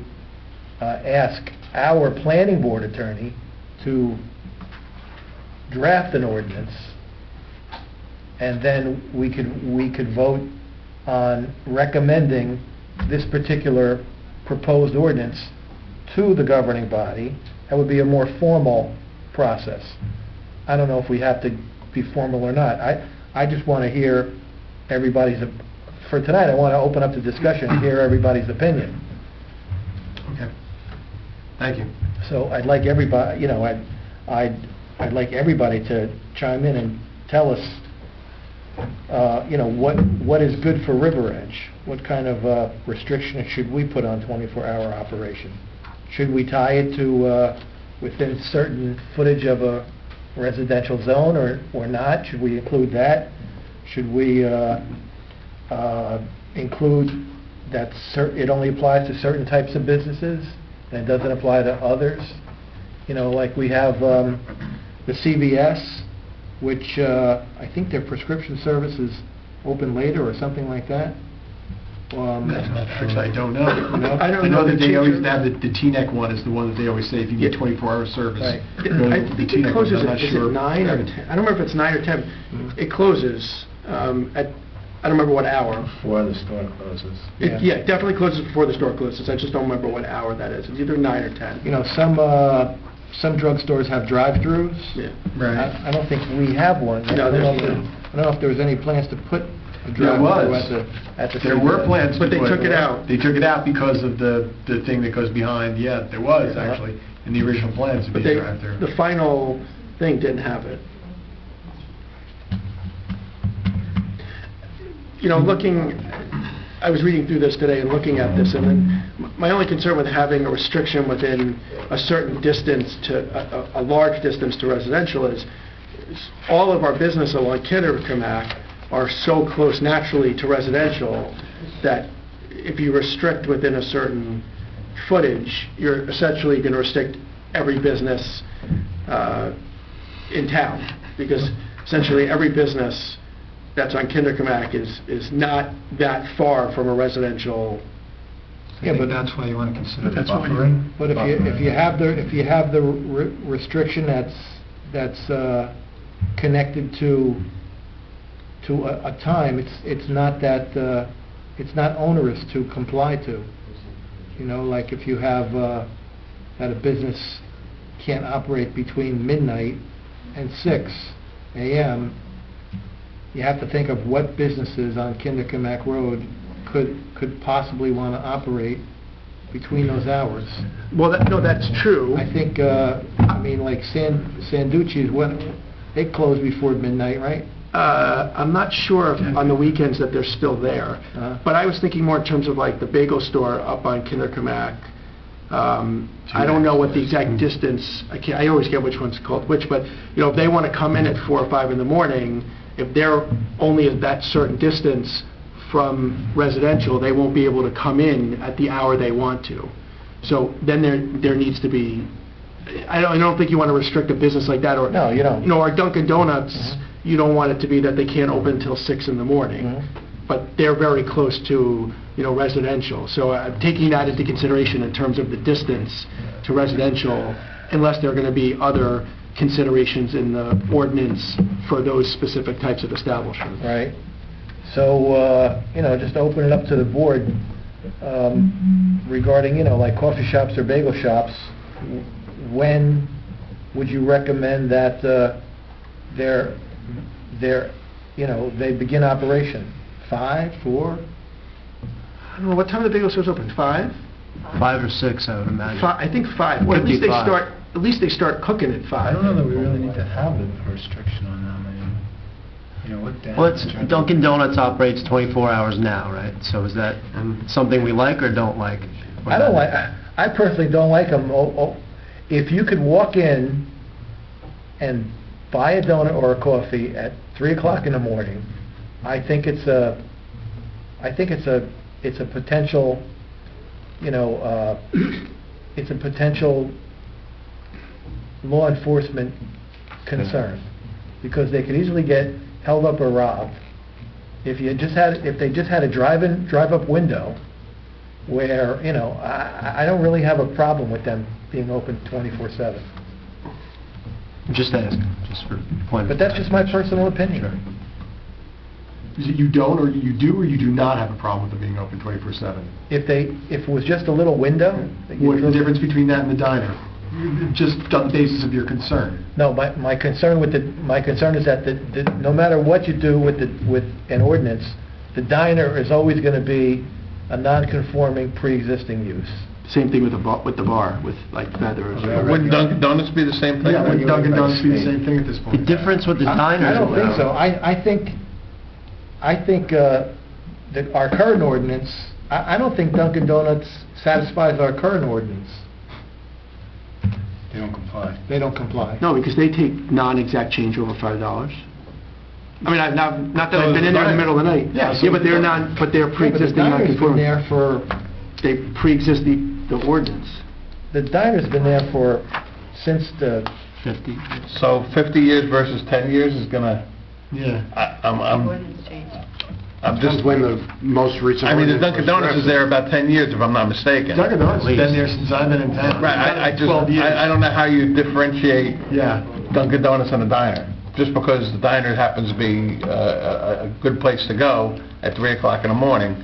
ask our planning board attorney to draft an ordinance, and then we could vote on recommending this particular proposed ordinance to the governing body. That would be a more formal process. I don't know if we have to be formal or not. I just want to hear everybody's, for tonight, I want to open up the discussion and hear everybody's opinion. Okay. Thank you. So I'd like everybody, I'd like everybody to chime in and tell us, what is good for River Edge? What kind of restriction should we put on 24-hour operation? Should we tie it to within certain footage of a residential zone or not? Should we include that? Should we include that it only applies to certain types of businesses and it doesn't apply to others? Like we have the CVS, which I think their prescription services open later or something like that. Actually, I don't know. I don't I know that the they always teacher- have the Teaneck one is the one that they always say if you need Yeah. 24-hour service. Right. go to I the think Teaneck it one, closes I'm not at, is sure. it 9 or 10? I don't remember if it's 9 or 10. It closes at, I don't remember what hour. Before the store closes. Yeah, it definitely closes before the store closes. I just don't remember what hour that is. It's either 9 or 10. Some drugstores have drive-throughs. Yeah. Right. I don't think we have one. No, there's I none. don't know if there was any plans to put a There drive-through was. at the... There were plans. But they to put- took it out. They took it out because of the thing that goes behind, there was actually, in the original plans to be But a drive-through. the final thing didn't have it. I was reading through this today and looking at this, and then my only concern with having a restriction within a certain distance to, a large distance to residential is all of our business along Kidderminster are so close naturally to residential that if you restrict within a certain footage, you're essentially going to restrict every business in town. because essentially every business that's on Kinderkamak is not that far from a residential. I think that's why you want to consider the That's why you- buffering. But if you have the restriction that's connected to a time, it's not that, it's not onerous to comply to. You know, like if you have, that a business can't operate between midnight and 6 a.m., you have to think of what businesses on Kinderkamak Road could possibly want to operate between those hours. Well, no, that's true. I think, I mean, like Sanducci's, they close before midnight, right? I'm not sure if on the weekends that they're still there, but I was thinking more in terms of like the bagel store up on Kinderkamak. I don't know what the exact distance, I always get which one's called which, but, you know, if they want to come in at 4 or 5 in the morning, if they're only at that certain distance from residential, they won't be able to come in at the hour they want to. So then there needs to be, I don't think you want to restrict a business like that, or... No, you don't. You know, our Dunkin' Donuts, you don't want it to be that they can't open until 6 in the morning, but they're very close to, you know, residential. So I'm taking that into consideration in terms of the distance to residential, unless there are going to be other considerations in the ordinance for those specific types of establishments. Right. So, you know, just open it up to the board regarding, you know, like coffee shops or bagel shops. When would you recommend that they're, you know, they begin operation? 5, 4? I don't know, what time are the bagel stores open? 5? 5 or 6, I would imagine. I think 5. Well, at least they 55. start cooking at 5. I don't know that we really need to have a restriction on them. I mean, you know, what damage... Well, it's, Dunkin' Donuts operates 24 hours now, right? So is that something we like or don't like? Or I don't not? like, I personally don't like them. If you could walk in and buy a donut or a coffee at 3 o'clock in the morning, I think it's a potential, you know, it's a potential law enforcement concern, because they could easily get held up or robbed. If they just had a drive-up window where, you know, I don't really have a problem with them being open 24/7. Just ask, just for point. But that's just my personal opinion. Sure. Is it you don't, or you do, or you do not have a problem with them being open 24/7? If it was just a little window... What's the difference between that and the diner? Just on the basis of your concern. No, my concern is that no matter what you do with an ordinance, the diner is always going to be a non-conforming pre-existing use. Same thing with the bar, with like feathers. Wouldn't Dunkin' Donuts be the same thing? Yeah, wouldn't Dunkin' Donuts be the same thing at this The point? difference with the diners... I don't think so. I think that our current ordinance, I don't think Dunkin' Donuts satisfies our current ordinance. They don't comply. They don't comply. No, because they take non-exact change over $5. I mean, not that I've been in there in the middle of the night. Yeah, but they're pre-existing Yeah, but the diner's been non-conforming. there for... They pre-exist the ordinance. The diner's been there since the... 50. So 50 years versus 10 years is gonna... Yeah. Ordinance change. I'm just... Just when the most recent... I mean, the ordinance Dunkin' was Donuts is drafted. there about 10 years, if I'm not mistaken. Dunkin' Donuts has At been least. there since I've been in town. Right, I just, 12 years. I don't know how you differentiate Yeah. Dunkin' Donuts and a diner. Just because the diner happens to be a good place to go at 3 o'clock in the morning,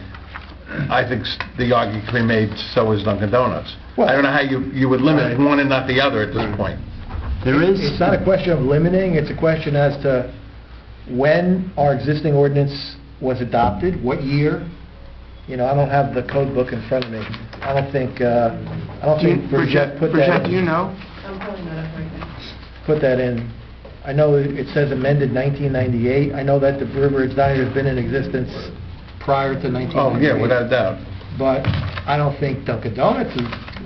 I think the argument can be made, so is Dunkin' Donuts. I don't know how you would limit one and not the other at this point. There is... It's not a question of limiting, it's a question as to when our existing ordinance was adopted, what year. You know, I don't have the code book in front of me. I don't think Bridget put that Bridget, in. do you know? I'm pulling that up right now. Put that in. I know it says amended 1998. I know that the Riverridge Diner has been in existence prior to 1998. Oh, yeah, without a doubt. But I don't think Dunkin' Donuts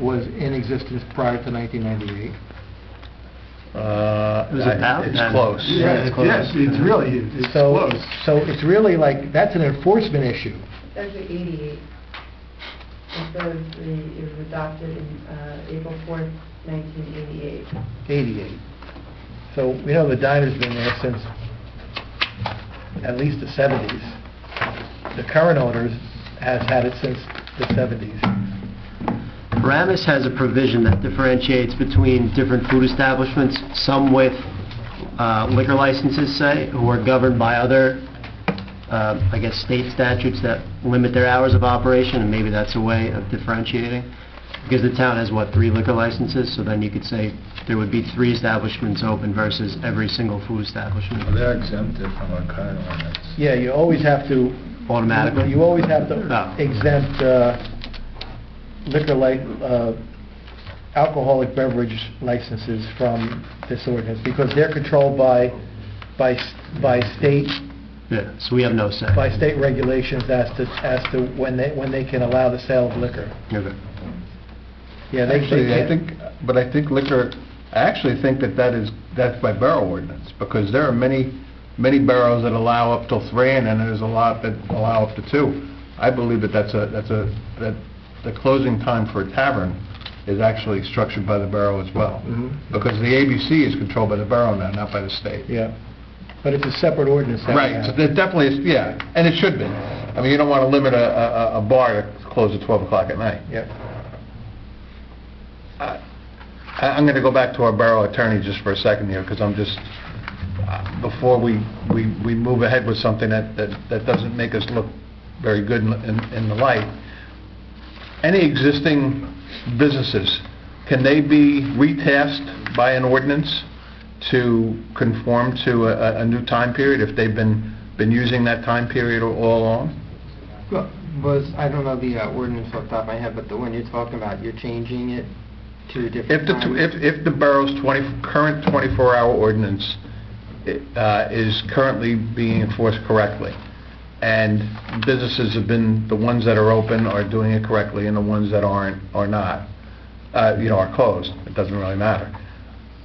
was in existence prior to 1998. It was about It's then. close. Yeah, it's close. yes, it's really, it's So close. it's really like, that's an enforcement issue. It's actually 88. It says it was adopted in April 4th, 1988. 88. So we know the diner's been there since at least the 70s. The current owner has had it since the 70s. Paramus has a provision that differentiates between different food establishments, some with liquor licenses, say, who are governed by other, I guess, state statutes that limit their hours of operation, and maybe that's a way of differentiating. Because the town has, what, 3 liquor licenses, so then you could say there would be 3 establishments open versus every single food establishment. Well, they're exempted from our current ordinance. Yeah, you always have to... Automatically? You always have to Oh. exempt alcoholic beverage licenses from this ordinance, because they're controlled by state Yeah, so we have no say. by state regulations as to when they can allow the sale of liquor. Okay. Yeah, they Actually, I can't. think liquor, I actually think that's by borough ordinance, because there are many boroughs that allow up till 3, and then there's a lot that allow up to 2. I believe that that the closing time for a tavern is actually structured by the borough as well. Because the ABC is controlled by the borough now, not by the state. Yeah, but it's a separate ordinance that we Right, have. so that definitely is, yeah, and it should be. I mean, you don't want to limit a bar to close at 12 o'clock at night. Yep. I'm going to go back to our borough attorney just for a second here, because I'm just, before we move ahead with something that doesn't make us look very good in the light, any existing businesses, can they be retasked by an ordinance to conform to a new time period if they've been using that time period all along? Well, I don't know the ordinance off the top of my head, but the one you're talking about, you're changing it to a different time? If the borough's current 24-hour ordinance is currently being enforced correctly, and businesses have been, the ones that are open are doing it correctly, and the ones that aren't are not, are closed, it doesn't really matter.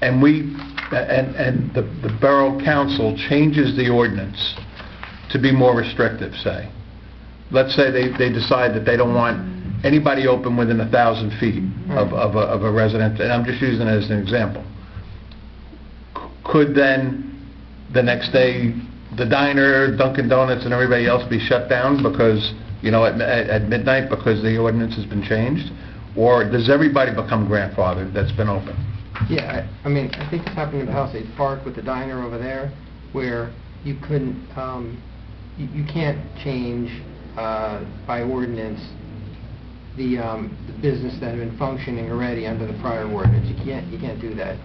And the borough council changes the ordinance to be more restrictive, say. Let's say they decide that they don't want anybody open within 1,000 feet of a resident, and I'm just using it as an example. Could then, the next day, the diner, Dunkin' Donuts, and everybody else be shut down because, at midnight because the ordinance has been changed? Or does everybody become grandfathered that's been open? Yeah, I mean, I think it's happening in the Palisades Park with the diner over there, where you couldn't, you can't change by ordinance the business that had been functioning already under the prior ordinance. You can't do that.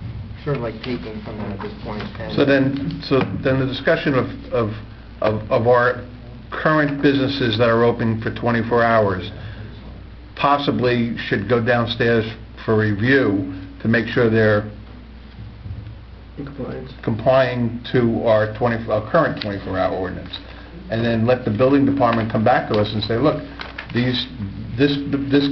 Sort of like taking from them at this point. And So then the discussion of our current businesses that are open for 24 hours possibly should go downstairs for review to make sure they're complying to our current 24-hour ordinance. And then let the building department come back to us and say, look, this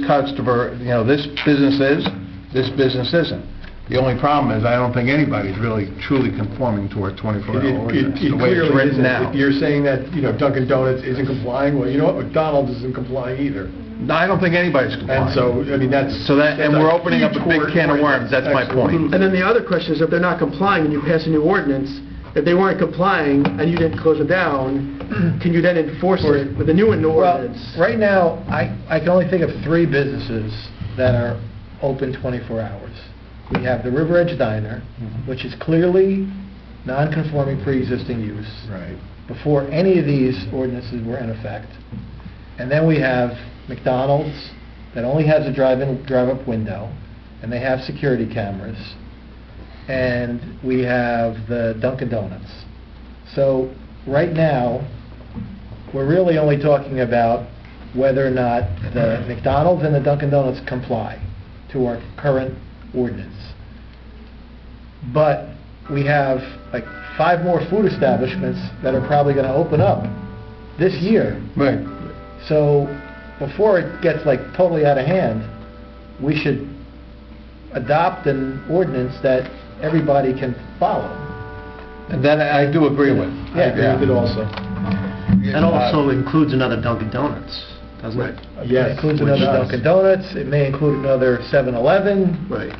customer, this business is, this business isn't. The only problem is I don't think anybody's really truly conforming to our 24-hour ordinance, the way it's written now. If you're saying that, Dunkin' Donuts isn't complying, well, you know what, McDonald's isn't complying either. No, I don't think anybody's complying. And so, I mean, and we're opening up a big can of worms, that's my point. And then the other question is, if they're not complying and you pass a new ordinance, if they weren't complying and you didn't close it down, can you then enforce it with a new ordinance? Well, right now, I can only think of 3 businesses that are open 24 hours. We have the River Edge Diner, which is clearly non-conforming pre-existing use. Right. Before any of these ordinances were in effect. And then we have McDonald's, that only has a drive-in, drive-up window, and they have security cameras. And we have the Dunkin' Donuts. So, right now, we're really only talking about whether or not the McDonald's and the Dunkin' Donuts comply to our current ordinance. But we have like 5 more food establishments that are probably going to open up this year. Right. So before it gets like totally out of hand, we should adopt an ordinance that everybody can follow. And that I do agree with. Yeah, I agree with it also. That also includes another Dunkin' Donuts, doesn't it? Yes. It includes another Dunkin' Donuts, it may include another 7-Eleven. Right.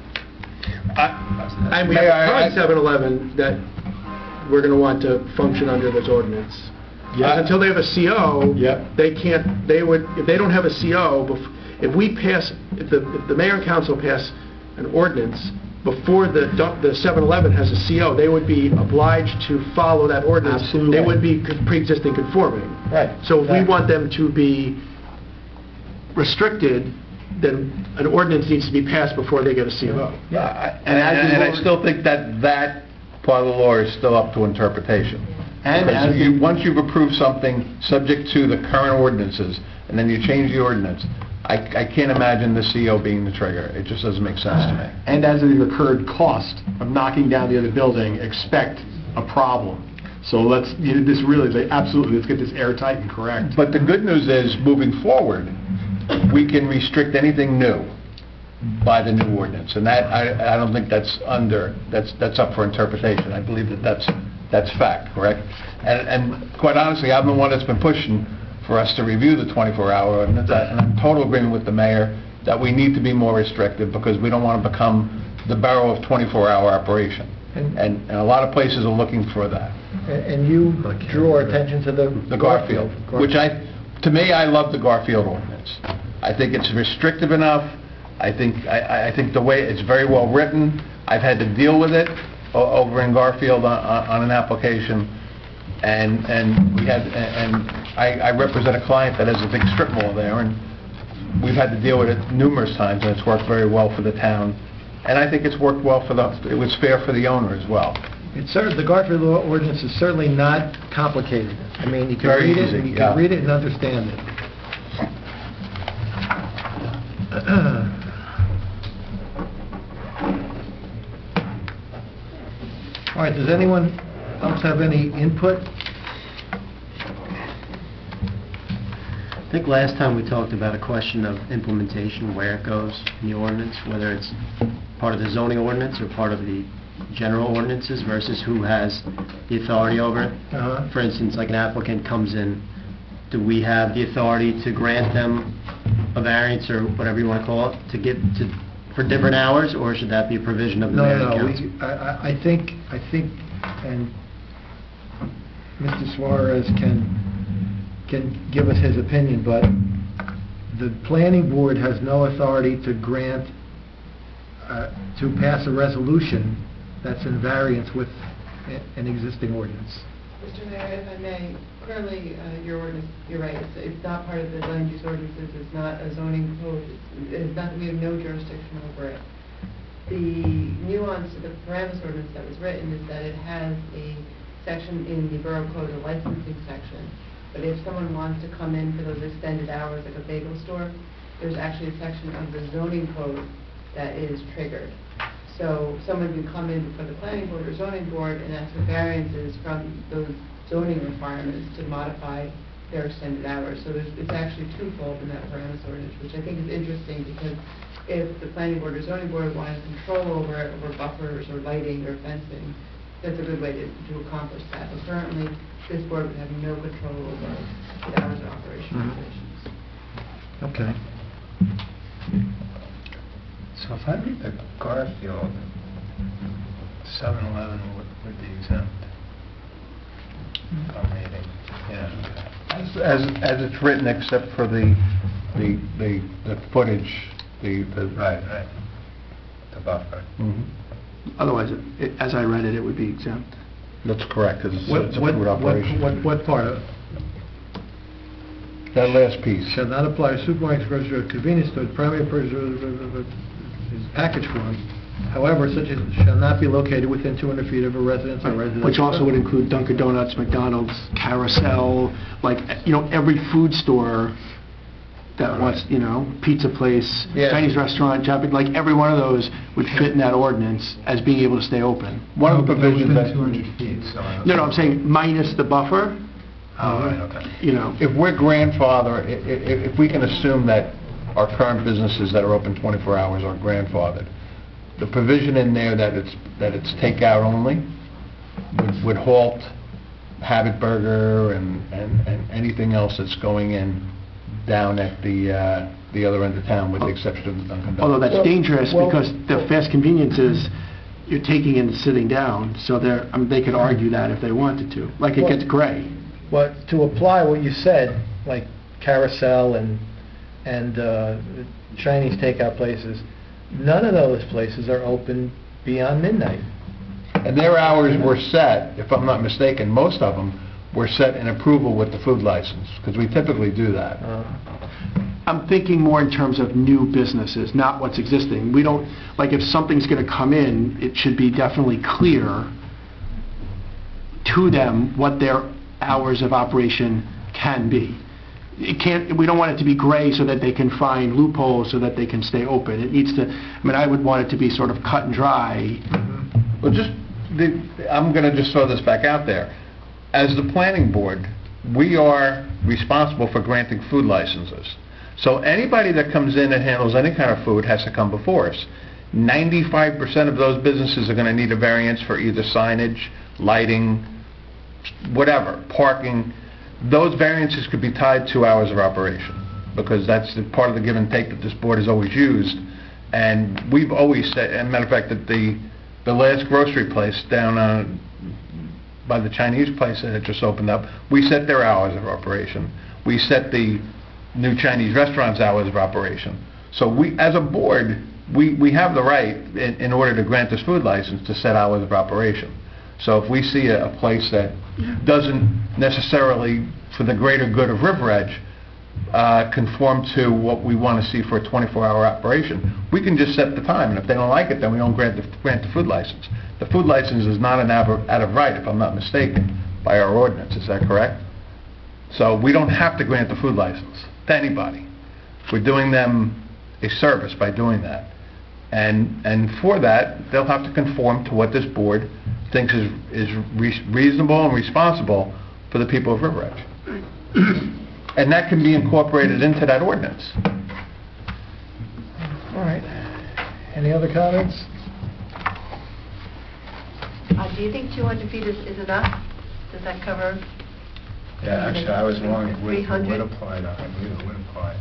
And we have a current 7-Eleven that we're going to want to function under this ordinance. Yeah. Until they have a CO, Yep. they can't, they would, if they don't have a CO, if we pass, if the mayor and council pass an ordinance before the 7-Eleven has a CO, they would be obliged to follow that ordinance. Absolutely. They would be pre-existing conforming. Right. So if we Exactly. want them to be restricted, then an ordinance needs to be passed before they get a CO. And I still think that that part of the law is still up to interpretation. And Because as the- once you've approved something subject to the current ordinances, and then you change the ordinance, I can't imagine the CO being the trigger. It just doesn't make sense to me. And as the incurred cost of knocking down the other building, expect a problem. So let's, this really is absolutely, let's get this airtight and correct. But the good news is, moving forward, we can restrict anything new by the new ordinance. And that, I don't think that's up for interpretation. I believe that that's fact, correct? And quite honestly, I'm the one that's been pushing for us to review the 24-hour ordinance. And I'm in total agreement with the mayor that we need to be more restrictive because we don't want to become the barrel of 24-hour operation. And a lot of places are looking for that. And you drew our attention to The Garfield, which to me, I love the Garfield ordinance. I think it's restrictive enough. I think the way it's very well written. I've had to deal with it over in Garfield on an application, and I represent a client that has a big strip mall there, and we've had to deal with it numerous times, and it's worked very well for the town. And I think it's worked well it was fair for the owner as well. The Garfield law ordinance is certainly not complicated. I mean, you can Very read it, easy, and you yeah. can read it and understand it. All right, does anyone else have any input? I think last time we talked about a question of implementation, where it goes in the ordinance, whether it's part of the zoning ordinance or part of the general ordinances versus who has the authority over it. Uh-huh. For instance, like an applicant comes in, do we have the authority to grant them a variance or whatever you want to call it, for different hours, or should that be a provision of the mayor and council? I think, and Mr. Suarez can give us his opinion, but the planning board has no authority to grant, to pass a resolution that's in variance with an existing ordinance. Mr. Mayor, if I may, currently, your ordinance, you're right, it's not part of the land use ordinances, it's not a zoning code, it's not, we have no jurisdiction over it. The nuance of the Paramus ordinance that was written is that it has a section in the Borough Code, a licensing section, but if someone wants to come in for those extended hours, like a bagel store, there's actually a section of the zoning code that is triggered. So someone can come in before the planning board or zoning board and ask for variances from those zoning requirements to modify their extended hours. So it's actually twofold in that Paramus ordinance, which I think is interesting because if the planning board or zoning board wanted control over it, over buffers or lighting or fencing, that's a good way to accomplish that. But currently, this board would have no control over the hours of operation regulations. Okay. So if I read the Garfield, 7-Eleven would be exempt. If I'm reading, yeah. As it's written, except for the footage, Right. The buffer. Mhm. Otherwise, as I read it, it would be exempt. That's correct, because it's a What food operation. what part of it? That last piece. Shall not apply to supermarkets, grocery, or convenience store, primary purchase, is package form. However, such as shall not be located within 200 feet of a residence or residential. Which also would include Dunkin' Donuts, McDonald's, Carousel, every food store that wants, pizza place, Yeah. Chinese restaurant, Japanese, every one of those would fit in that ordinance as being able to stay open. One of the provisions Within that... 200 feet, so... No, I'm saying minus the buffer, Oh, right, okay. If we're grandfather, if we can assume that our current businesses that are open 24 hours are grandfathered, the provision in there that it's takeout only would halt Habit Burger and anything else that's going in down at the other end of town, with the exception of the Dunkin' Donuts. Although that's Well- dangerous, well- because the fast convenience is, you're taking and sitting down, so they could argue that if they wanted to, like it Well- gets gray. But to apply what you said, like Carousel and Chinese takeout places, none of those places are open beyond midnight. And their hours were set, if I'm not mistaken, most of them were set in approval with the food license, because we typically do that. I'm thinking more in terms of new businesses, not what's existing. We don't, like, if something's going to come in, it should be definitely clear to them what their hours of operation can be. It can't, we don't want it to be gray so that they can find loopholes so that they can stay open. It needs to, I mean, I would want it to be sort of cut and dry. Well, I'm going to just throw this back out there. As the planning board, we are responsible for granting food licenses. So anybody that comes in and handles any kind of food has to come before us. 95% of those businesses are going to need a variance for either signage, lighting, whatever, parking. Those variances could be tied to hours of operation, because that's part of the give and take that this board has always used. And we've always said, as a matter of fact, that the last grocery place down by the Chinese place that had just opened up, we set their hours of operation. We set the new Chinese restaurant's hours of operation. So we, as a board, we have the right, in order to grant this food license, to set hours of operation. So if we see a place that doesn't necessarily, for the greater good of River Edge, conform to what we want to see for a 24-hour operation, we can just set the time, and if they don't like it, then we don't grant the food license. The food license is not an out of right, if I'm not mistaken, by our ordinance. Is that correct? So we don't have to grant the food license to anybody. We're doing them a service by doing that. And for that, they'll have to conform to what this board thinks is reasonable and responsible for the people of River Edge. And that can be incorporated into that ordinance. All right. Any other comments? Do you think 200 feet is enough? Does that cover? Yeah, actually, I was wrong. It would 300? apply. I believe it would apply.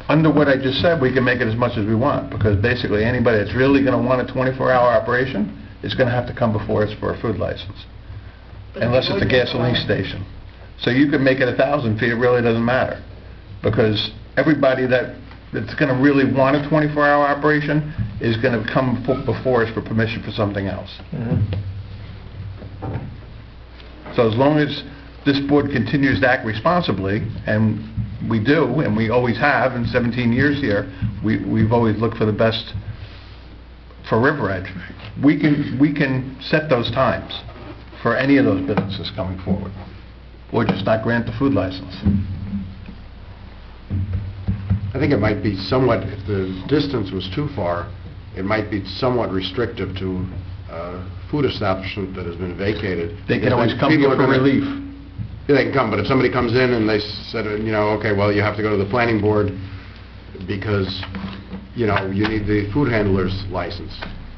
Under what I just said, we can make it as much as we want, because basically anybody that's really going to want a 24-hour operation is going to have to come before us for a food license, But unless the it's a ordinance gasoline allows- station. So you could make it 1,000 feet, it really doesn't matter, because everybody that's going to really want a 24-hour operation is going to come before us for permission for something else. So as long as this board continues to act responsibly, and we do, and we always have in 17 years here, we've always looked for the best for River Edge. We can set those times for any of those businesses coming forward, or just not grant the food license. I think it might be somewhat, if the distance was too far, it might be somewhat restrictive to a food establishment that has been vacated. They can always come People here are for gonna- relief. Yeah, they can come, but if somebody comes in and they said, okay, well, you have to go to the planning board because, you need the food handler's license.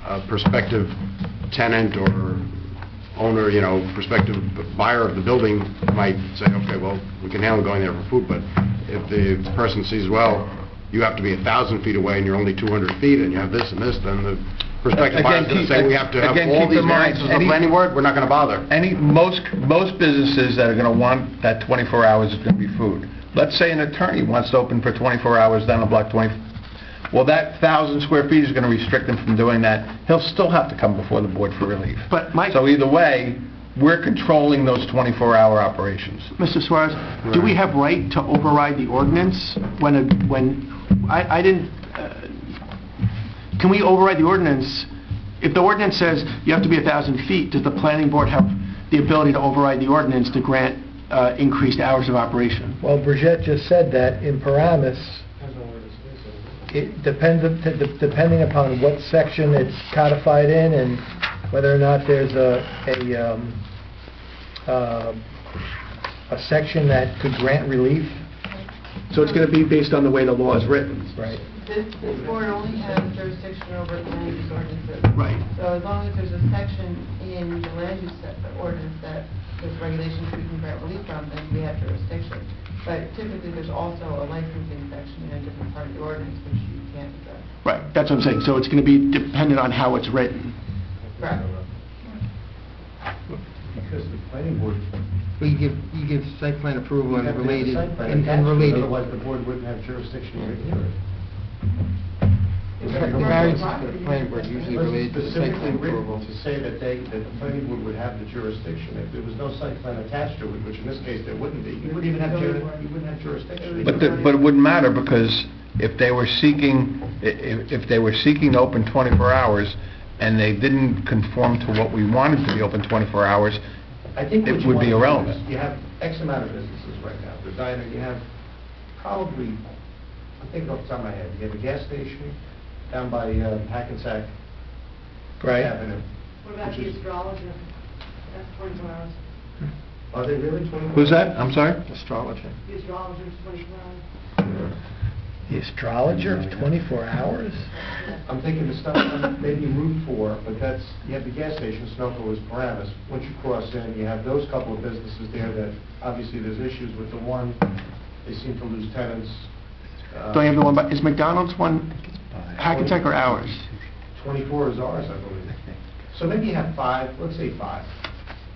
A prospective tenant or owner, prospective buyer of the building might say, okay, well, we can handle going there for food, but if the person sees, well, you have to be 1,000 feet away and you're only 200 feet and you have this and this, then the prospective buyer's going to say, we have to have Again, all keep these in mind, variances of the planning board, we're not going to bother. Most businesses that are going to want that 24 hours is going to be food. Let's say an attorney wants to open for 24 hours down a block 20. Well, that 1,000 square feet is going to restrict him from doing that. He'll still have to come before the board for relief. But So either way, we're controlling those 24-hour operations. Mr. Suarez, do we have right to override the ordinance I didn't, can we override the ordinance? If the ordinance says you have to be 1,000 feet, does the planning board have the ability to override the ordinance to grant increased hours of operation? Well, Bridgette just said that in Paramus, it depends, depending upon what section it's codified in and whether or not there's a section that could grant relief. So it's going to be based on the way the law is written? Right. This board only has jurisdiction over land use ordinances. Right. So as long as there's a section in the land use ordinance that there's regulations we can grant relief from, then we have jurisdiction. But typically, there's also a licensing section in a different part of the ordinance which you can't address. Right, that's what I'm saying. So it's going to be dependent on how it's written. Correct. Because the planning board... Well, you give site plan approval and You have to have a related, site plan and attached to it, related. Otherwise, the board wouldn't have jurisdiction to review it. The variances to the planning board usually related to the site plan Specifically approval. written to say that the planning board would have the jurisdiction. If there was no site plan attached to it, which in this case there wouldn't be, you wouldn't even have, you wouldn't have jurisdiction. But it wouldn't matter, because if they were seeking, if they were seeking to open 24 hours, and they didn't conform to what we wanted to be open 24 hours, I think what it you would want be to do irrelevant. is, you have X amount of businesses right now. There's either, you have probably, I'm thinking off the top of my head, you have a gas station down by Hackensack Right. Avenue. What about which the is- astrologer? That's 24 hours. Are they really 24? Who's that? I'm sorry? Astrology. The astrologer's 24 hours. The astrologer, 24 hours? I'm thinking of stuff on maybe Route 4, but that's, you have the gas station, Sunoco is Paramus. Once you cross in, you have those couple of businesses there that, obviously, there's issues with the one, they seem to lose tenants. Don't you have the one, is McDonald's one Hackensack or ours? 24 is ours, I believe. So maybe you have 5, let's say 5.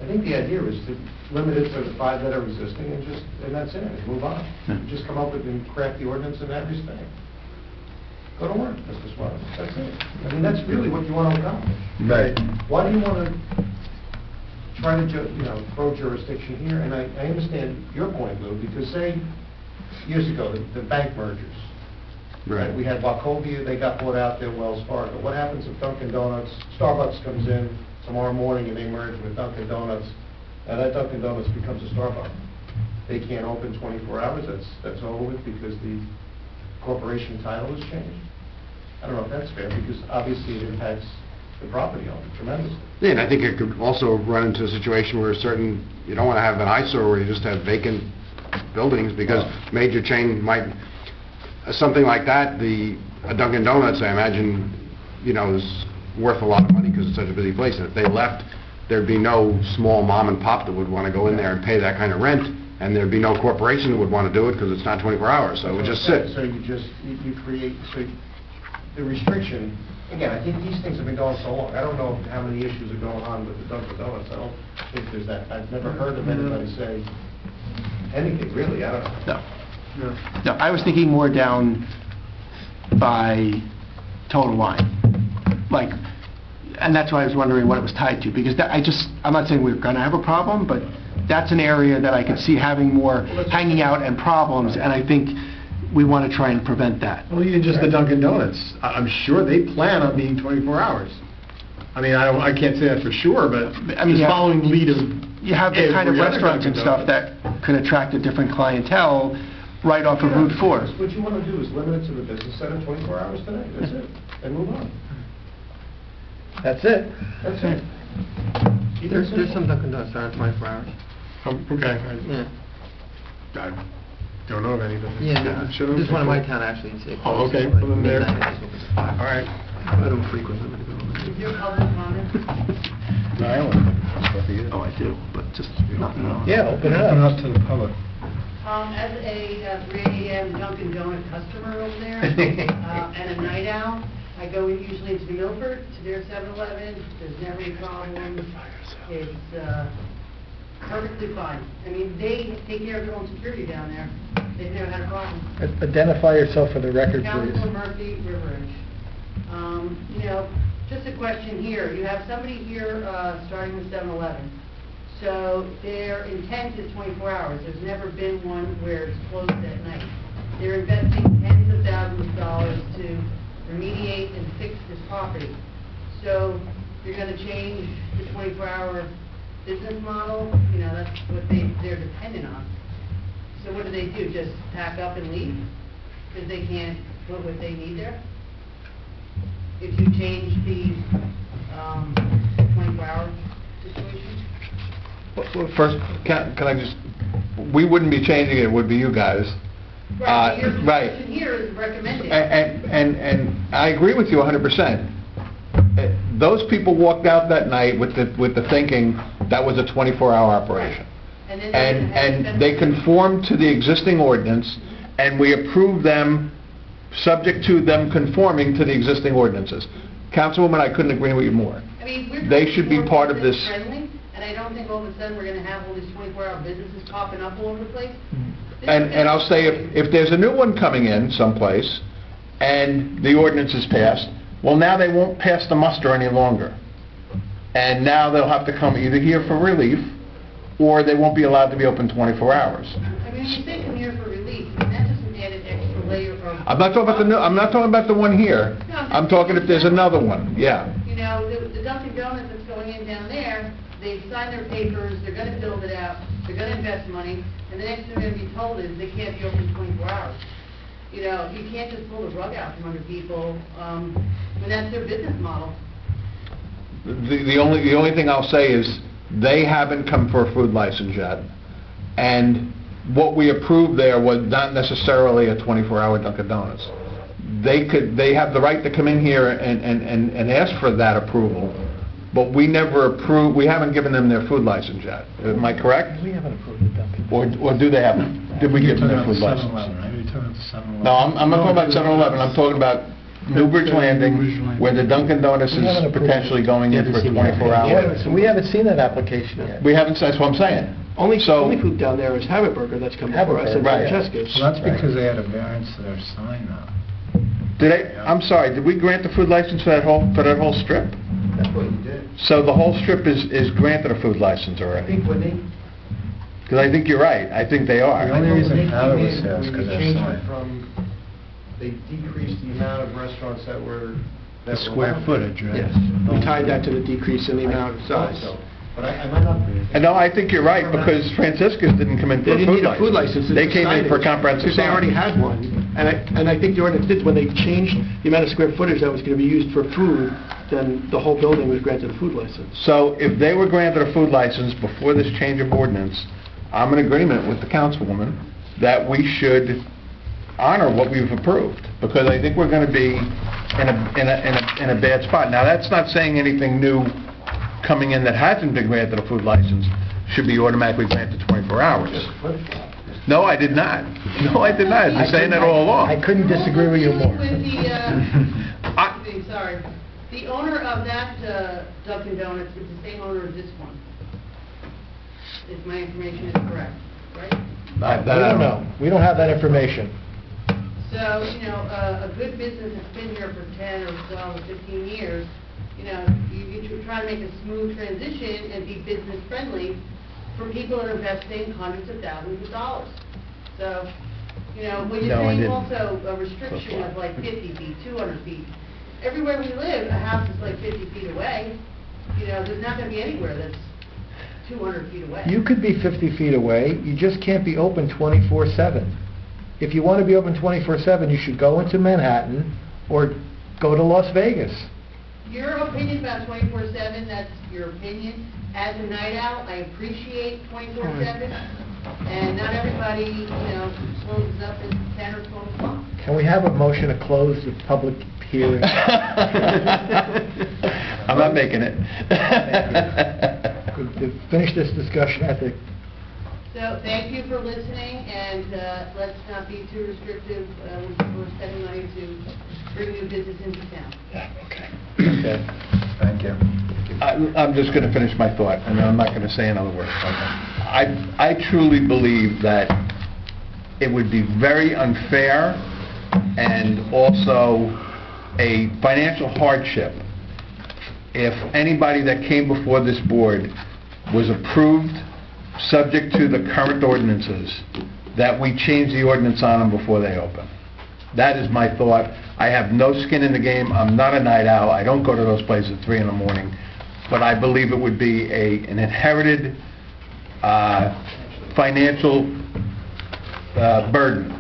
I think the idea is to limit it to the 5 that are existing and that's it, and move on. Just come up with and craft the ordinance in that respect. Go to work, Mr. Suarez, that's it. I mean, that's really what you want to accomplish. Right. Why do you want to try to, throw jurisdiction here? And I understand your point, Lou, because say, years ago, the bank mergers. Right. We had Wachovia, they got bought out there, Wells Fargo. What happens if Dunkin' Donuts, Starbucks comes in tomorrow morning and they merge with Dunkin' Donuts? Now that Dunkin' Donuts becomes a Starbucks. They can't open 24 hours, that's over with because the corporation title has changed. I don't know if that's fair, because obviously it impacts the property owner tremendously. Yeah, and I think it could also run into a situation where you don't want to have an eyesore where you just have vacant buildings, because major chain might, something like that, a Dunkin' Donuts, I imagine, is worth a lot of money because it's such a busy place, and if they left, there'd be no small mom and pop that would want to go in there and pay that kind of rent, and there'd be no corporation that would want to do it because it's not 24 hours, so it would just sit. So you create, so the restriction, again, I think these things have been going so long. I don't know how many issues are going on with the Dunkin' Donuts. I don't think there's that. I've never heard of anybody say anything, really. I don't know. No, I was thinking more down by Total Wine. Like, and that's why I was wondering what it was tied to, because I'm not saying we're going to have a problem, but that's an area that I could see having more hanging out and problems, and I think we want to try and prevent that. Well, even just the Dunkin' Donuts, I'm sure they plan on being 24 hours. I mean, I can't say that for sure, but I mean, just following the lead of You have the kind of every other restaurants and Dunkin' stuff that could attract a different clientele right off of Route 4. What you want to do is limit it to the business center 24 hours today. That's it. And move on. That's it. That's it. Keep it There's simple. some Dunkin' Donuts that aren't 24 hours. Okay. Yeah. I don't know of any. but- Yeah, Should have- there's one in my town, actually, in St. Oh, Paul. okay, It's put them there. midnight, it's open to 5. All right. I don't frequent them. Is your public comment? No, I don't. Oh, I do, but just not now. Yeah, open it Open up. up to the public. As a 3 a.m. Dunkin' Donut customer over there, and a night owl, I go usually into Milford, to their 7-Eleven, there's never any problems. It's perfectly fine. I mean, they take care of their own security down there. They've never had a problem. Identify yourself for the record, please. Councilor Murphy, River Ridge. Just a question here. You have somebody here starting with 7-Eleven. So their intent is 24 hours. There's never been one where it's closed at night. They're investing tens of thousands of dollars to remediate and fix this property. So you're going to change the 24-hour business model? That's what they're dependent on. So what do? Just pack up and leave? Because they can't put what they need there? If you change the 24-hour situation? Well, first, can I just, we wouldn't be changing it, it would be you guys. Right, your right. position here is recommended. And I agree with you 100%. Those people walked out that night with the thinking that was a 24-hour operation. And then they're gonna have and they conform to the existing ordinance, and we approve them subject to them conforming to the existing ordinances. Councilwoman, I couldn't agree with you more. I mean, we're They should be more part of this. business-friendly, and I don't think all of a sudden we're gonna have all these 24-hour businesses popping up all over the place. This is And I'll say, if there's a new one coming in someplace, and the ordinance is passed, well, now they won't pass the muster any longer. And now they'll have to come either here for relief, or they won't be allowed to be open 24 hours. I mean, when you say come here for relief, I mean, that's just an added extra layer of... I'm not talking about the new, I'm not talking about the one here. I'm talking if there's another one, yeah. You know, the Dunkin' Donuts that's going in down there, they've signed their papers, they're gonna build it out, they're gonna invest money, and the next thing they're gonna be told is they can't be open 24 hours. You know, you can't just pull the rug out from under people, when that's their business model. The only thing I'll say is, they haven't come for a food license yet. And what we approved there was not necessarily a 24-hour Dunkin' Donuts. They have the right to come in here and ask for that approval, but we never approved, we haven't given them their food license yet. Am I correct? We haven't approved the Dunkin'. Or do they have, did we give them their food license? No, I'm not talking about 7-Eleven, I'm talking about Newbridge Landing, where the Dunkin' Donuts We haven't is approved potentially going in for 24 hours. We haven't seen that application yet. We haven't, that's what I'm saying. Only So- food down there is Habit Burger that's come before us, and Right. Francesca's. Well, that's because they had a variance to their sign now. I'm sorry, did we grant the food license for that whole strip? That's what you did. So the whole strip is granted a food license I already? think when they... Because I think you're right, I think they are. The only reason When they Howard came was in, here is when because they their changed sign. it from, they decreased the amount of restaurants that were... The square footage, right? Yes, we tied that to the decrease in the amount of size. But I might not... And no, I think you're right, because Francisca's didn't come in for They a didn't food need a food license. license. They came in for comprehensive Because they already sign. had one. And I think the ordinance did, when they changed the amount of square footage that was going to be used for food, then the whole building was granted a food license. So if they were granted a food license before this change of ordinance, I'm in agreement with the councilwoman that we should honor what we've approved, because I think we're going to be in a bad spot. Now, that's not saying anything new coming in that hasn't been granted a food license should be automatically granted 24 hours. No, I did not. No, I did not. I've been saying that all along. I couldn't disagree with you more. With the, sorry, the owner of that Dunkin' Donuts is the same owner of this one. If my information is correct, right? We don't know. We don't have that information. So, you know, a good business that's been here for 10 or 12 or 15 years, you know, you try to make a smooth transition and be business friendly for people that are investing hundreds of thousands of dollars. So, you know, when you're No, I saying didn't. also a restriction of like 50 feet, 200 feet, everywhere we live, a house is like 50 feet away. You know, there's not going to be anywhere that's 200 feet away. You could be 50 feet away, you just can't be open 24/7. If you want to be open 24/7, you should go into Manhattan or go to Las Vegas. Your opinion about 24/7, that's your opinion. As a night owl, I appreciate 24/7, and not everybody, you know, closes up at 10 or 12 o'clock. Can we have a motion to close the public hearing? I'm not making it. To finish this discussion at the... So, thank you for listening, and let's not be too restrictive when people are spending money to bring new business into town. Okay. Thank you. I'm just going to finish my thought, and I'm not going to say another word. I truly believe that it would be very unfair and also a financial hardship if anybody that came before this board was approved, subject to the current ordinances, that we change the ordinance on them before they open. That is my thought. I have no skin in the game. I'm not a night owl. I don't go to those places at 3 in the morning. But I believe it would be an inherited financial burden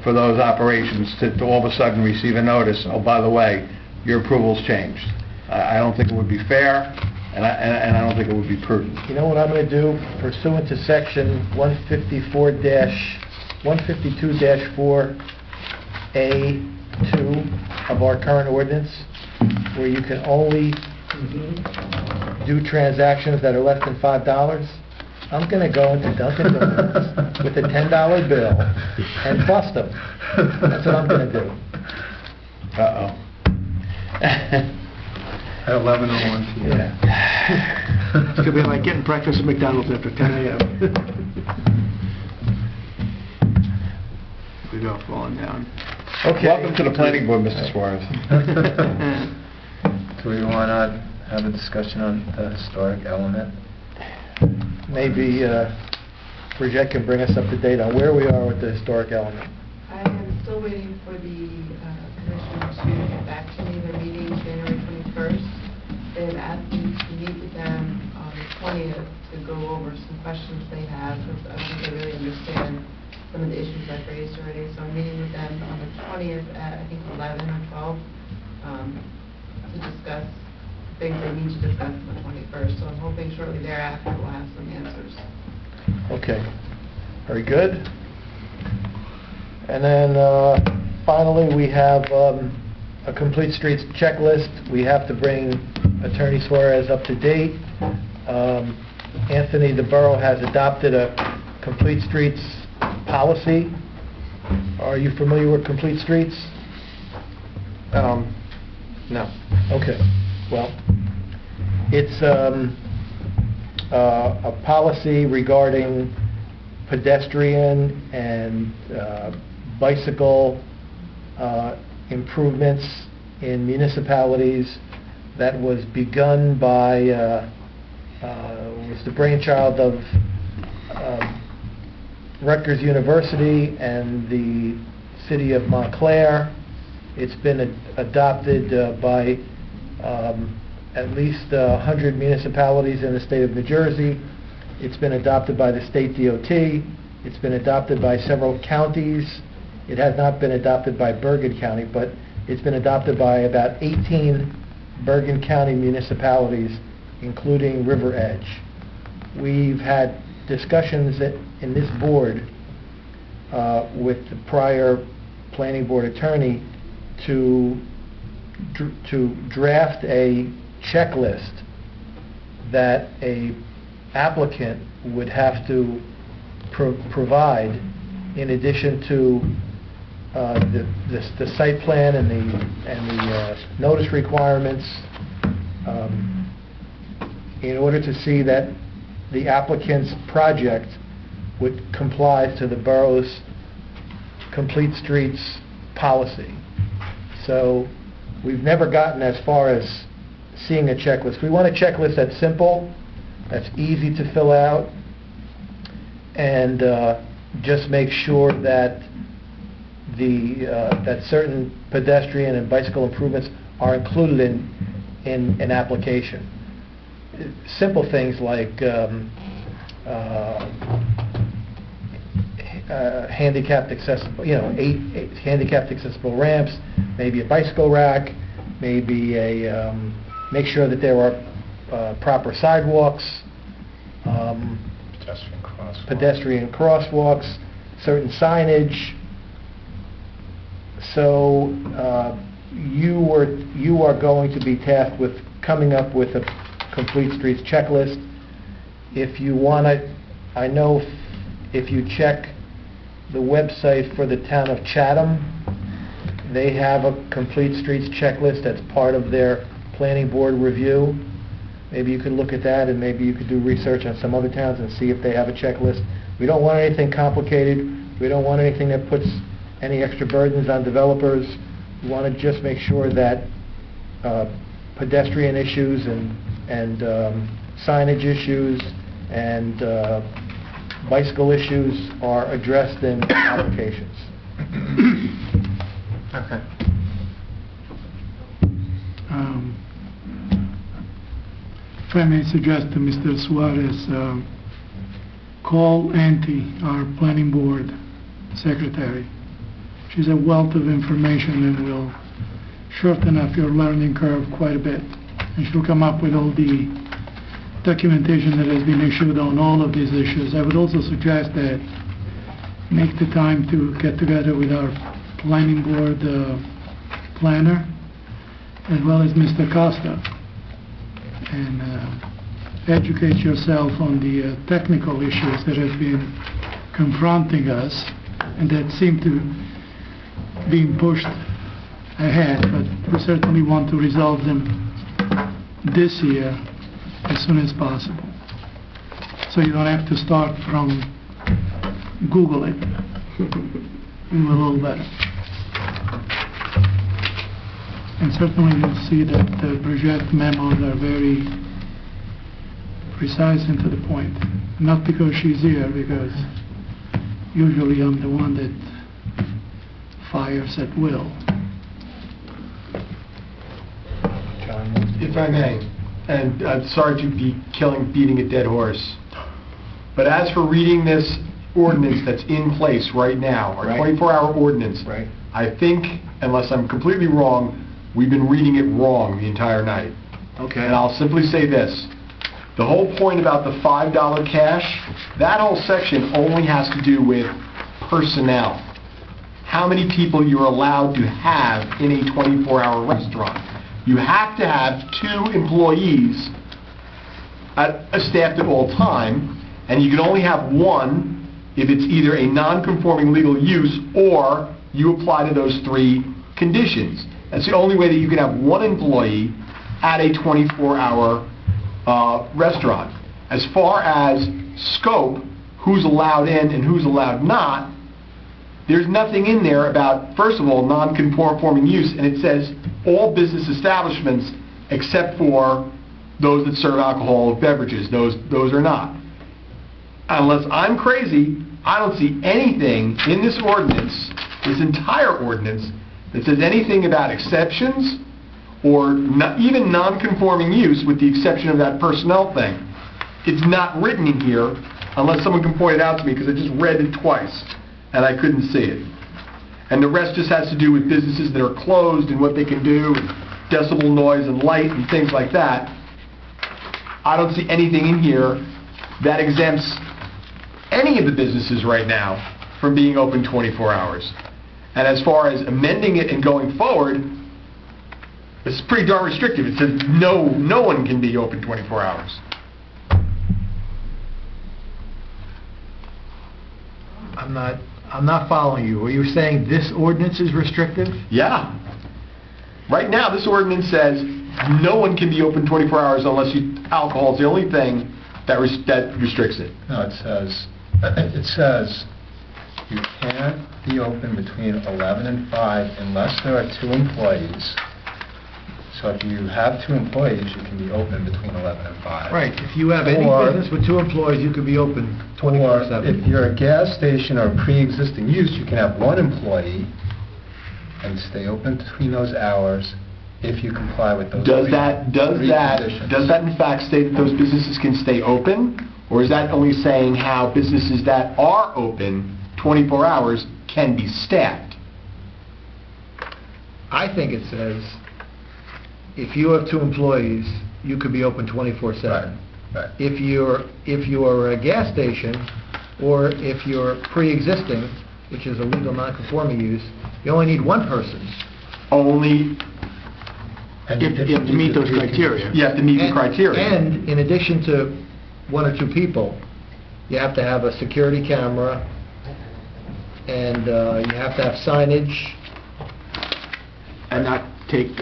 for those operations to all of a sudden receive a notice, oh, by the way, your approval's changed. I don't think it would be fair, and I don't think it would be prudent. You know what I'm going to do? Pursuant to section 152-4A2 of our current ordinance, where you can only do transactions that are less than $5, I'm going to go into Dunkin' Donuts with a $10 bill and bust them. That's what I'm going to do. Uh-oh. At 11:01 p.m. Yeah. It's going to be like getting breakfast at McDonald's after 10 a.m. We go falling down. Okay. Welcome to the planning board, Mr. Suarez. Do we want to have a discussion on the historic element? Maybe Bridget can bring us up to date on where we are with the historic element. I am still waiting for the commission to get back to me. They're meeting January 21st. They have asked me to meet with them on the 20th to go over some questions they have, because I don't think they really understand some of the issues I've raised already. So I'm meeting with them on the 20th at, I think, 11 or 12, to discuss things they need to discuss on the 21st. So I'm hoping shortly thereafter we'll have some answers. Okay. Very good. And then finally, we have a complete streets checklist. We have to bring Attorney Suarez up to date. Anthony, the borough has adopted a complete streets policy. Are you familiar with complete streets? No. Okay. Well, it's a policy regarding pedestrian and bicycle improvements in municipalities that was begun by, was the brainchild of Rutgers University and the city of Montclair. It's been adopted by at least 100 municipalities in the state of New Jersey. It's been adopted by the state DOT. It's been adopted by several counties. It has not been adopted by Bergen County, but it's been adopted by about 18 Bergen County municipalities, including River Edge. We've had discussions in this board with the prior planning board attorney to draft a checklist that a applicant would have to provide in addition to the site plan and the notice requirements, in order to see that the applicant's project would comply to the borough's complete streets policy. So we've never gotten as far as seeing a checklist. We want a checklist that's simple, that's easy to fill out, and just make sure that that certain pedestrian and bicycle improvements are included in an application. Simple things like handicapped accessible, eight handicapped accessible ramps, maybe a bicycle rack, maybe a make sure that there are proper sidewalks, pedestrian crosswalks, certain signage. So you are going to be tasked with coming up with a complete streets checklist. If you want to, I know if you check the website for the town of Chatham, they have a complete streets checklist that's part of their planning board review. Maybe you could look at that, and maybe you could do research on some other towns and see if they have a checklist. We don't want anything complicated. We don't want anything that puts any extra burdens on developers. We want to just make sure that pedestrian issues and signage issues and bicycle issues are addressed in applications. Okay. If I may suggest to Mr. Suarez, call Auntie, our planning board secretary. She's a wealth of information and will shorten up your learning curve quite a bit. And she'll come up with all the documentation that has been issued on all of these issues. I would also suggest that make the time to get together with our planning board planner, as well as Mr. Costa, and educate yourself on the technical issues that have been confronting us and that seem to be pushed ahead, but we certainly want to resolve them this year as soon as possible. So you don't have to start from Google it. A little better. And certainly you'll see that the Bridgette memos are very precise and to the point. Not because she's here, because usually I'm the one that fires at will. If I may, and I'm sorry to be beating a dead horse, but as for reading this ordinance that's in place right now, our Right. 24-hour ordinance, Right. I think, unless I'm completely wrong, we've been reading it wrong the entire night. Okay. And I'll simply say this. The whole point about the $5 cash, that whole section only has to do with personnel. How many people you're allowed to have in a 24-hour restaurant. You have to have 2 employees staffed at all time, and you can only have 1 if it's either a non-conforming legal use or you apply to those 3 conditions. That's the only way that you can have 1 employee at a 24-hour restaurant. As far as scope, who's allowed in and who's allowed not, there's nothing in there about, first of all, non-conforming use, and it says all business establishments except for those that serve alcoholic beverages. Those are not. Unless I'm crazy, I don't see anything in this ordinance, this entire ordinance, that says anything about exceptions or even non-conforming use, with the exception of that personnel thing. It's not written in here unless someone can point it out to me, because I just read it twice and I couldn't see it. And the rest just has to do with businesses that are closed and what they can do, and decibel noise and light and things like that. I don't see anything in here that exempts any of the businesses right now from being open 24 hours. And as far as amending it and going forward, it's pretty darn restrictive. It says no one can be open 24 hours. I'm not following you. Are you saying this ordinance is restrictive? Yeah. Right now, this ordinance says no one can be open 24 hours unless alcohol is the only thing that restricts it. No, it says you can't be open between 11 and 5 unless there are 2 employees. So if you have 2 employees, you can be open between 11 and 5. Right. If you have any Or- business with 2 employees, you could be open Or 24/7. if you're a gas station or pre-existing use, you can have 1 employee and stay open between those hours if you comply with those Does three that conditions. in fact state that those businesses can stay open? Or is that only saying how businesses that are open 24 hours can be staffed? I think it says, if you have 2 employees, you could be open 24/7. Right. If you're a gas station, or if you're pre-existing, which is a legal non-conforming use, you only need 1 person. Only, And You have to meet those criteria. you have to meet the criteria. And in addition to 1 or 2 people, you have to have a security camera, and you have to have signage, And not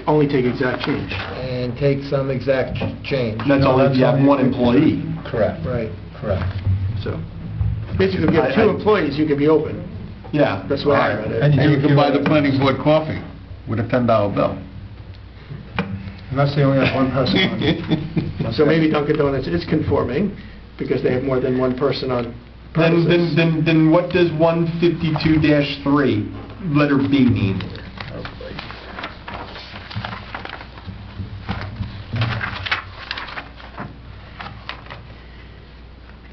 only take exact change. and take some exact change. That's only if you have 1 employee. Correct. Right. Correct. So basically, if you have 2 employees, you can be open. Yeah. That's what I read it. And And you can buy the planning board coffee with a $10 bill. Unless they only have 1 person on it. So maybe Dunkin' Donuts is conforming because they have more than 1 person on premises. Then what does 152-3, letter B mean?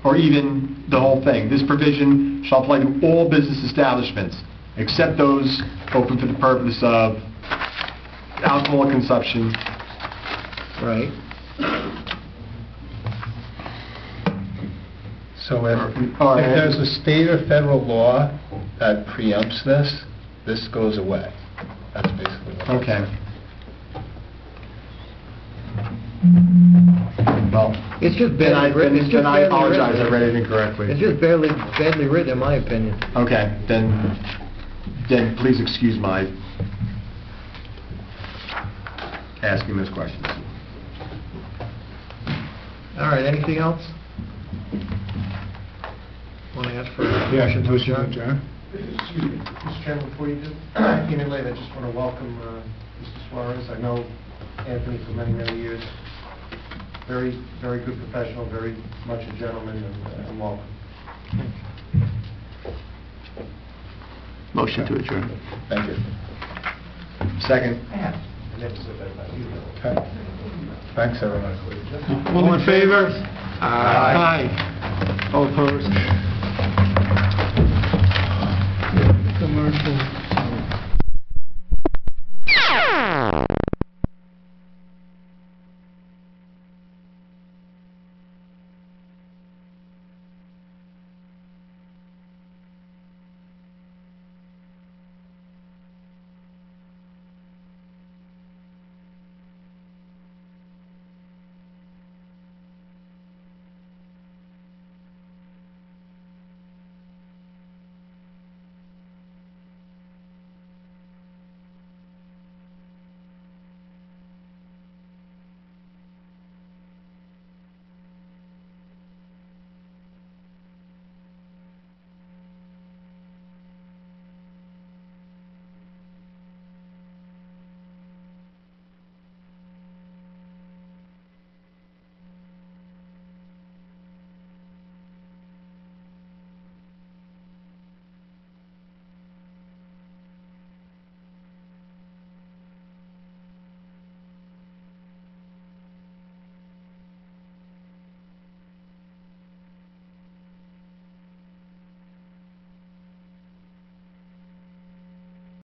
Or even the whole thing, this provision shall apply to all business establishments, except those open for the purpose of alcohol consumption. Right. So if All right. there's a state or federal law that preempts this goes away. That's basically what it Okay. says. Well, It's just then I badly written. It's just then I badly apologize, I written. read it incorrectly. It's just badly written, in my opinion. Okay, then please excuse my asking those questions. All right, anything else? Want to ask for a Yeah, motion to motion to adjourn? Excuse me, Mr. Chairman, before you do, I came in late, I just want to welcome Mr. Suarez. I know Anthony for many, many years. Very, very good professional, very much a gentleman, and welcome. Motion to adjourn. Thank you. Second. I never said that about you, though. Okay. Thanks, everyone. All in favor? Aye. Aye. All opposed? Commercial.